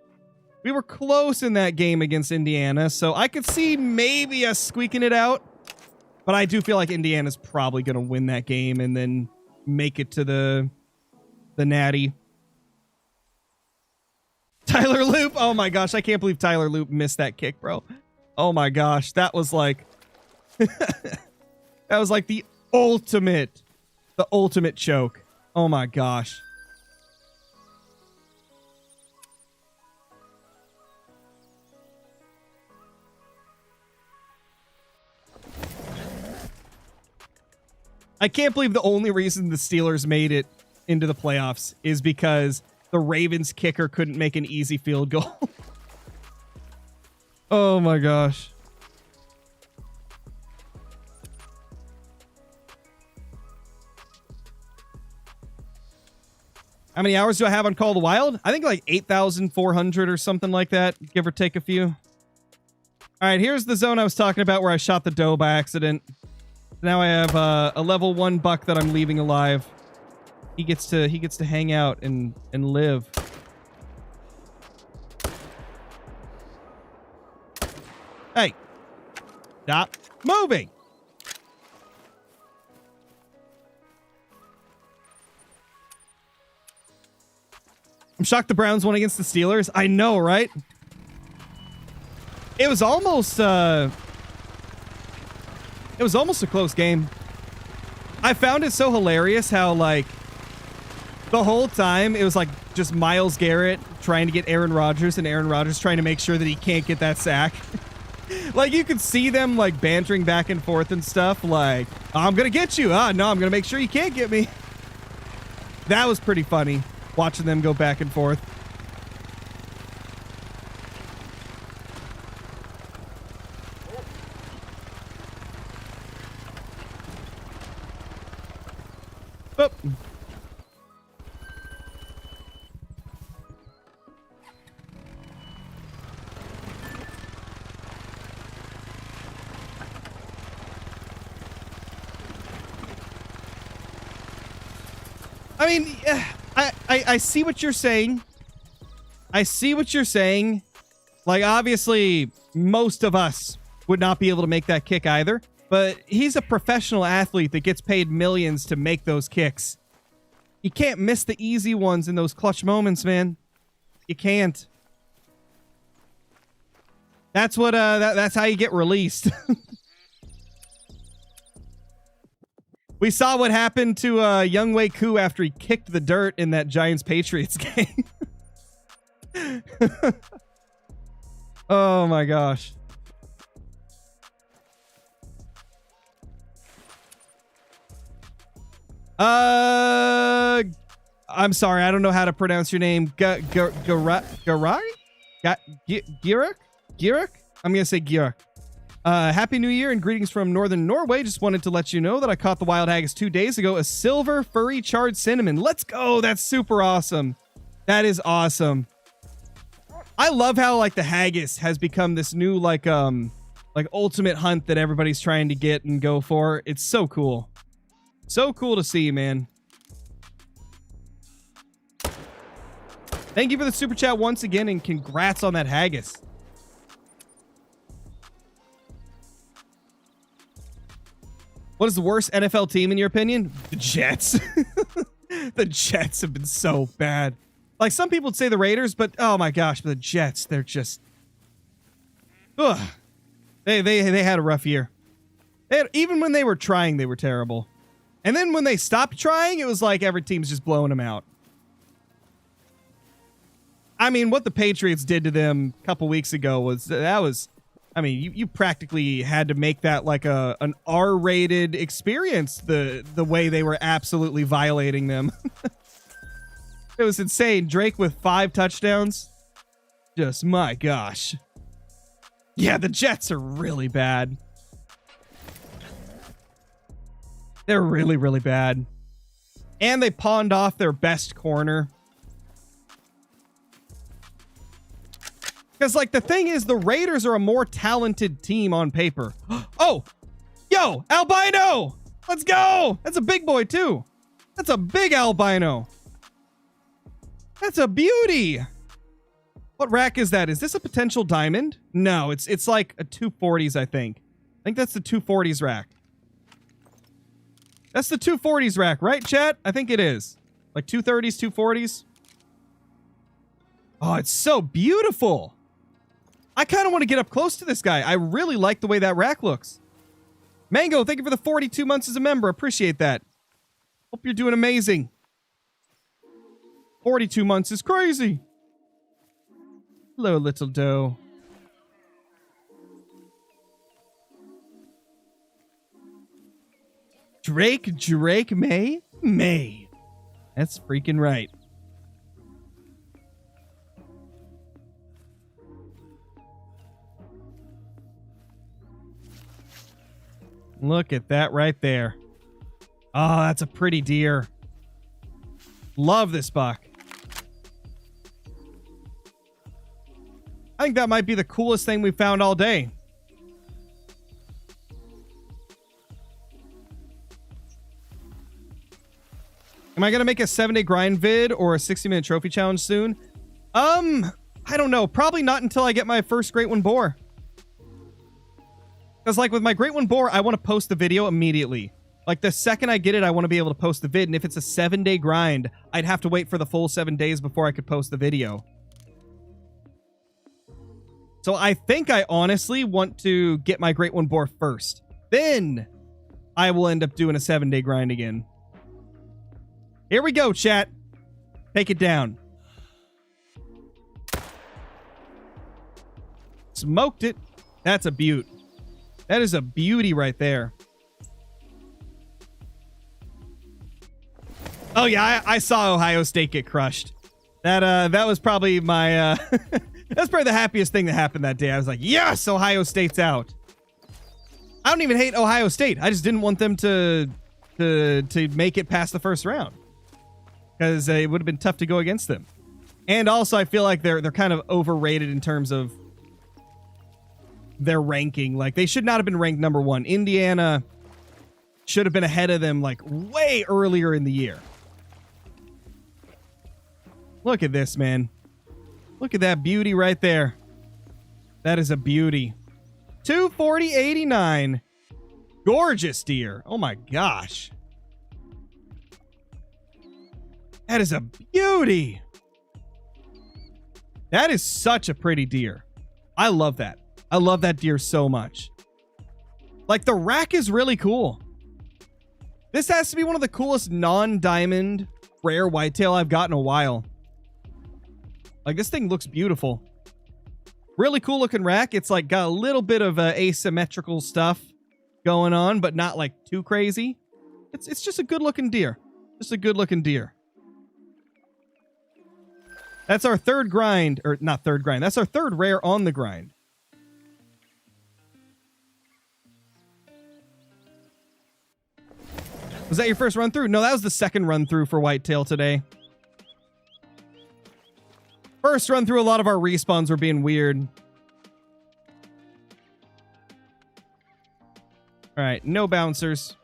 We were close in that game against Indiana, so I could see maybe us squeaking it out. But I do feel like Indiana's probably going to win that game and then make it to the Natty. Tyler Loop. Oh my gosh, I can't believe Tyler Loop missed that kick, bro. Oh my gosh, that was like that was like the ultimate choke. Oh my gosh. I can't believe the only reason the Steelers made it into the playoffs is because the Ravens kicker couldn't make an easy field goal. Oh my gosh. How many hours do I have on Call of the Wild? I think like 8,400 or something like that, give or take a few. All right, here's the zone I was talking about where I shot the doe by accident. Now I have a level 1 buck that I'm leaving alive. He gets to hang out and live. Hey, stop moving. I'm shocked the Browns won against the Steelers. I know, right? It was almost a close game. I found it so hilarious how, like, the whole time it was like just Myles Garrett trying to get Aaron Rodgers and Aaron Rodgers trying to make sure that he can't get that sack. Like, you could see them, like, bantering back and forth and stuff. Like, I'm going to get you. No, I'm going to make sure you can't get me. That was pretty funny, watching them go back and forth. Oh. I mean, I see what you're saying. I see what you're saying. Like, obviously, most of us would not be able to make that kick either. But he's a professional athlete that gets paid millions to make those kicks. You can't miss the easy ones in those clutch moments, man. You can't. That's what that's how you get released. We saw what happened to Young Wei Koo after he kicked the dirt in that Giants-Patriots game. Oh my gosh. I'm sorry, I don't know how to pronounce your name. Girak? Girak? I'm gonna say Girak. Happy New Year and greetings from Northern Norway. Just wanted to let you know that I caught the wild haggis 2 days ago. A silver furry charred cinnamon. Let's go. That's super awesome. That is awesome. I love how, like, the haggis has become this new, like ultimate hunt that everybody's trying to get and go for. It's so cool. So cool to see, man. Thank you for the super chat once again, and congrats on that haggis. What is the worst NFL team in your opinion? The Jets. The Jets have been so bad. Like, some people would say the Raiders, but oh my gosh, the Jets, they're just... Ugh. They had a rough year. Even when they were trying, they were terrible. And then when they stopped trying, it was like every team's just blowing them out. I mean, what the Patriots did to them a couple weeks ago was... I mean, you practically had to make that like an R-rated experience, the way they were absolutely violating them. It was insane. Drake with 5 touchdowns. Just, my gosh. Yeah, the Jets are really bad. They're really, really bad. And they pawned off their best corner. Because, like, the thing is, the Raiders are a more talented team on paper. Oh! Yo! Albino! Let's go! That's a big boy, too. That's a big albino. That's a beauty. What rack is that? Is this a potential diamond? No, it's like a 240s, I think. I think that's the 240s rack. That's the 240s rack, right, chat? I think it is. Like 230s, 240s. Oh, it's so beautiful. I kind of want to get up close to this guy. I really like the way that rack looks. Mango, thank you for the 42 months as a member. Appreciate that. Hope you're doing amazing. 42 months is crazy. Hello, little doe. Drake, May. That's freaking right. Look at that right there. Oh, that's a pretty deer. Love this buck. I think that might be the coolest thing we've found all day. Am I going to make a 7-day grind vid or a 60-minute trophy challenge soon? I don't know. Probably not until I get my first Great One Boar. Because, like, with my Great One Boar, I want to post the video immediately. Like, the second I get it, I want to be able to post the vid. And if it's a 7-day grind, I'd have to wait for the full 7 days before I could post the video. So I think I honestly want to get my Great One Boar first. Then I will end up doing a 7-day grind again. Here we go, chat. Take it down. Smoked it. That's a beaut. That is a beauty right there. Oh yeah, I saw Ohio State get crushed. That was probably my that's probably the happiest thing that happened that day. I was like, yes, Ohio State's out. I don't even hate Ohio State. I just didn't want them to make it past the first round. Because it would have been tough to go against them. And also I feel like they're kind of overrated in terms of their ranking. Like, they should not have been ranked number 1. Indiana should have been ahead of them like way earlier in the year. Look at this, man. Look at that beauty right there. That is a beauty. 240.89. Gorgeous deer. Oh my gosh. That is a beauty. That is such a pretty deer. I love that. I love that deer so much. Like, the rack is really cool. This has to be one of the coolest non-diamond rare whitetail I've got in a while. Like, this thing looks beautiful. Really cool looking rack. It's like got a little bit of asymmetrical stuff going on, but not like too crazy. It's just a good looking deer. Just a good looking deer. That's our third grind, or not third grind. That's our third rare on the grind. Was that your first run through? No, that was the second run through for whitetail today. First run through, a lot of our respawns were being weird. All right, no bouncers.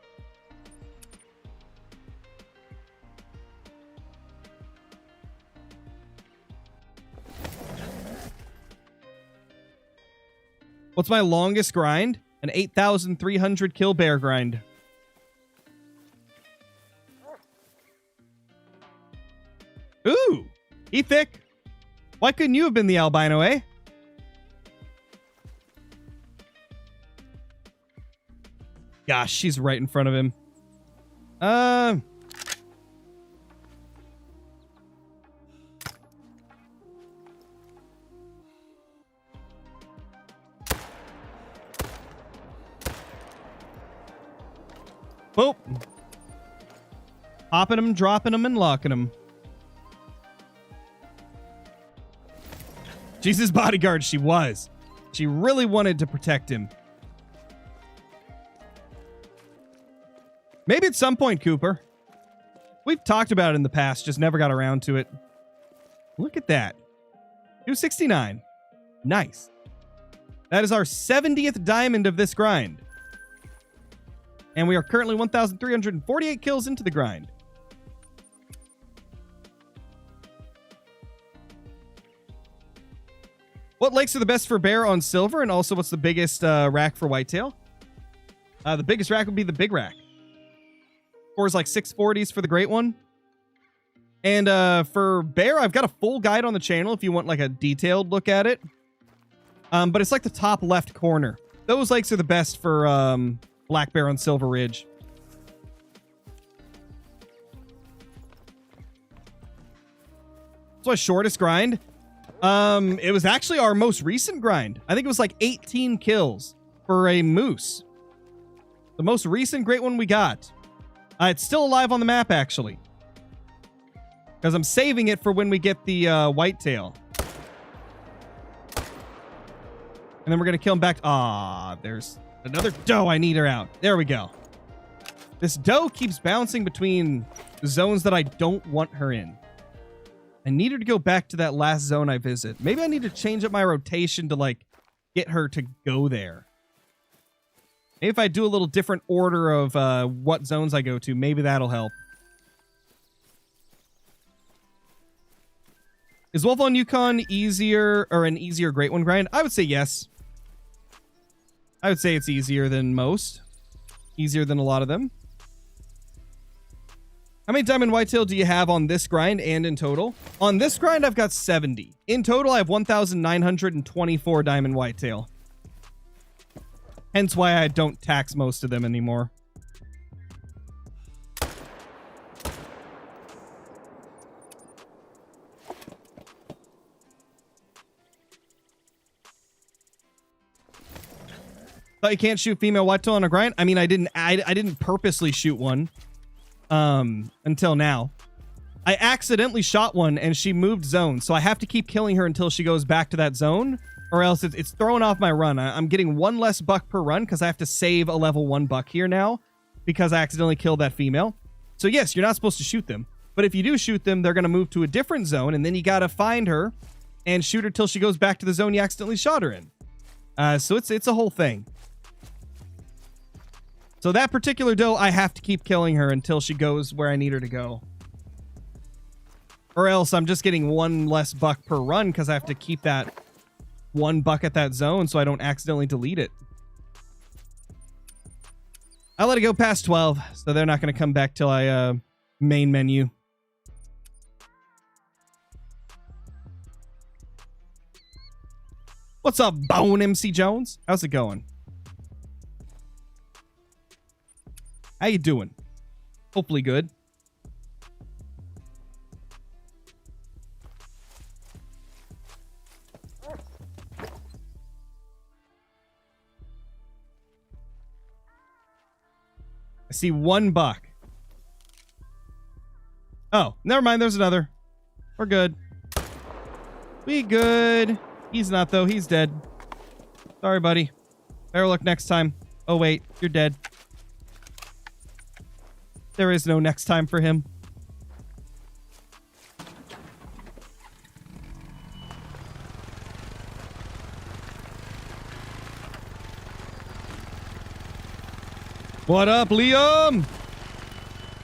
What's my longest grind? An 8,300 kill bear grind. Ooh. Ethic, why couldn't you have been the albino, eh? Gosh, she's right in front of him. Boop. Hopping him, dropping him, and locking him. She's his bodyguard. She was. She really wanted to protect him. Maybe at some point, Cooper. We've talked about it in the past, just never got around to it. Look at that. 269. Nice. That is our 70th diamond of this grind. And we are currently 1,348 kills into the grind. What lakes are the best for bear on silver? And also, what's the biggest rack for whitetail? The biggest rack would be the big rack. Scores like 640s for the great one. And for bear, I've got a full guide on the channel if you want like a detailed look at it. But it's like the top left corner. Those lakes are the best for black bear on Silver Ridge. It's my shortest grind. It was actually our most recent grind. I think it was like 18 kills for a moose. The most recent great one we got. It's still alive on the map, actually. Because I'm saving it for when we get the whitetail. And then we're going to kill him back. Ah, there's another doe. I need her out. There we go. This doe keeps bouncing between zones that I don't want her in. I need her to go back to that last zone I visit. Maybe I need to change up my rotation to, like, get her to go there. Maybe if I do a little different order of what zones I go to, maybe that'll help. Is Wolf on Yukon easier or an easier Great One grind? I would say yes. I would say it's easier than most. Easier than a lot of them. How many diamond whitetail do you have on this grind and in total? On this grind, I've got 70. In total, I have 1,924 diamond whitetail. Hence why I don't tax most of them anymore. Thought you can't shoot female whitetail on a grind? I mean, I didn't purposely shoot one. Until now. I accidentally shot one and she moved zones, so I have to keep killing her until she goes back to that zone, or else it's throwing off my run. I'm getting one less buck per run because I have to save a level 1 buck here now because I accidentally killed that female. So yes, you're not supposed to shoot them, but if you do shoot them, they're going to move to a different zone, and then you got to find her and shoot her till she goes back to the zone you accidentally shot her in. So it's a whole thing. So that particular doe, I have to keep killing her until she goes where I need her to go. Or else I'm just getting one less buck per run because I have to keep that 1 buck at that zone so I don't accidentally delete it. I let it go past 12, so they're not going to come back till I main menu. What's up, Bone MC Jones? How's it going? How you doing? Hopefully good. I see 1 buck. Oh, never mind. There's another. We're good. We good. He's not, though. He's dead. Sorry, buddy. Better look next time. Oh, wait. You're dead. There is no next time for him. What up, Liam?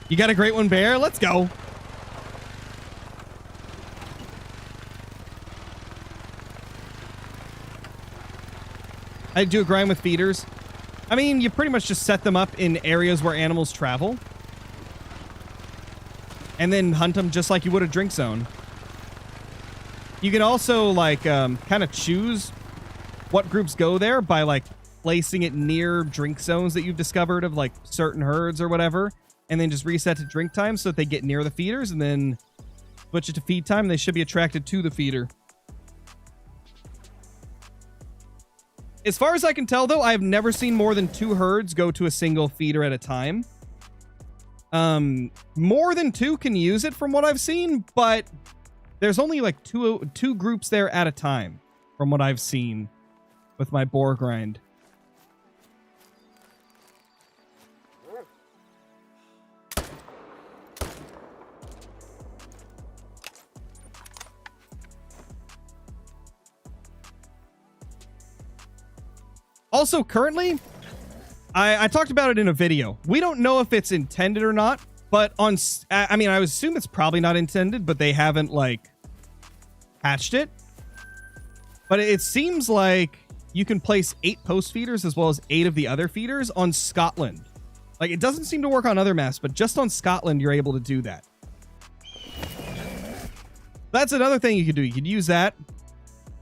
You got a Great One bear? Let's go. I do a grind with feeders. I mean, you pretty much just set them up in areas where animals travel. And then hunt them just like you would a drink zone. You can also like kind of choose what groups go there by like placing it near drink zones that you've discovered of like certain herds or whatever, and then just reset to drink time so that they get near the feeders, and then switch it to feed time. They should be attracted to the feeder. As far as I can tell, though, I've never seen more than 2 herds go to a single feeder at a time. More than 2 can use it from what I've seen, but there's only like two groups there at a time from what I've seen with my boar grind. Also, currently, I talked about it in a video. We don't know if it's intended or not, but I mean, I would assume it's probably not intended, but they haven't, like, hatched it. But it seems like you can place 8 post feeders as well as 8 of the other feeders on Scotland. Like, it doesn't seem to work on other maps, but just on Scotland, you're able to do that. That's another thing you could do. You could use that.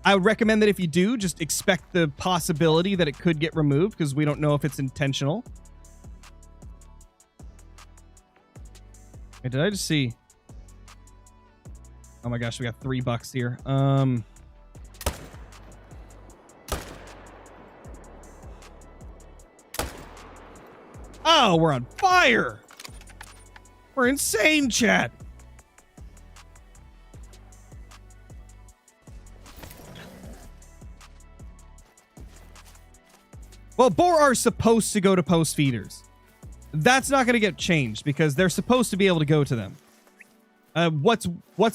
I would recommend that if you do, just expect the possibility that it could get removed, because we don't know if it's intentional. Wait, did I just see? Oh my gosh, we got $3 here. Oh, we're on fire! We're insane, chat! Well, boar are supposed to go to post feeders. That's not going to get changed because they're supposed to be able to go to them. What's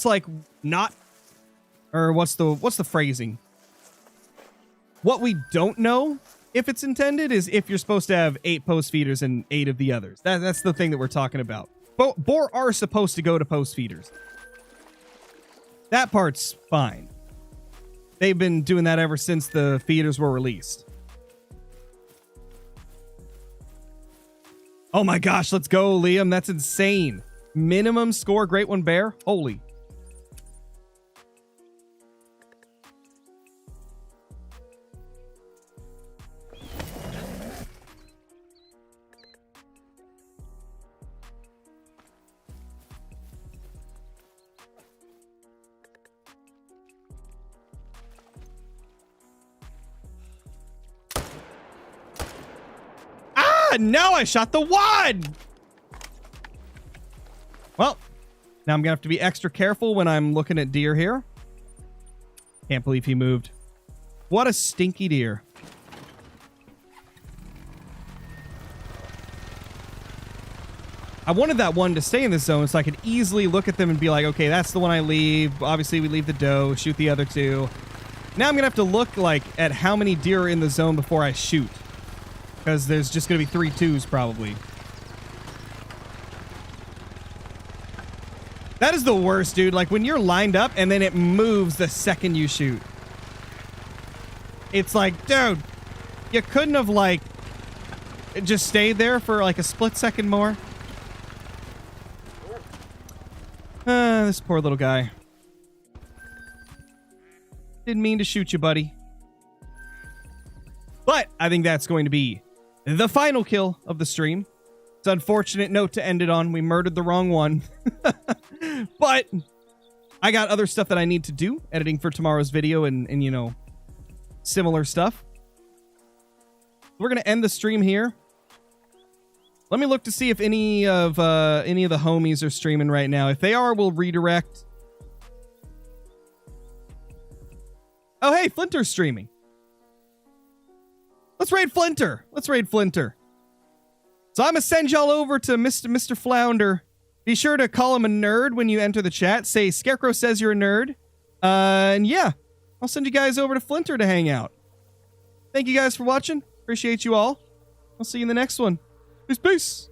like not, or what's the phrasing? What we don't know if it's intended is if you're supposed to have 8 post feeders and 8 of the others. That's the thing that we're talking about. Boar are supposed to go to post feeders. That part's fine. They've been doing that ever since the feeders were released. Oh my gosh, let's go, Liam. That's insane. Minimum score, Great One Bear. Holy. No, I shot the one. Well, now I'm gonna have to be extra careful when I'm looking at deer here. Can't believe he moved. What a stinky deer. I wanted that one to stay in this zone so I could easily look at them and be like, okay, that's the one I leave. Obviously, we leave the doe, shoot the other 2. Now I'm gonna have to look like at how many deer are in the zone before I shoot. Because there's just going to be 3 2s, probably. That is the worst, dude. Like, when you're lined up and then it moves the second you shoot. It's like, dude, you couldn't have, like, just stayed there for, like, a split second more. This poor little guy. Didn't mean to shoot you, buddy. But I think that's going to be the final kill of the stream. It's an unfortunate note to end it on. We murdered the wrong one. But I got other stuff that I need to do. Editing for tomorrow's video and you know, similar stuff. We're going to end the stream here. Let me look to see if any of the homies are streaming right now. If they are, we'll redirect. Oh, hey, Flinter's streaming. Let's raid Flinter. Let's raid Flinter. So I'm going to send y'all over to Mr. Flounder. Be sure to call him a nerd when you enter the chat. Say, Scarecrow says you're a nerd. And yeah, I'll send you guys over to Flinter to hang out. Thank you guys for watching. Appreciate you all. I'll see you in the next one. Peace, peace.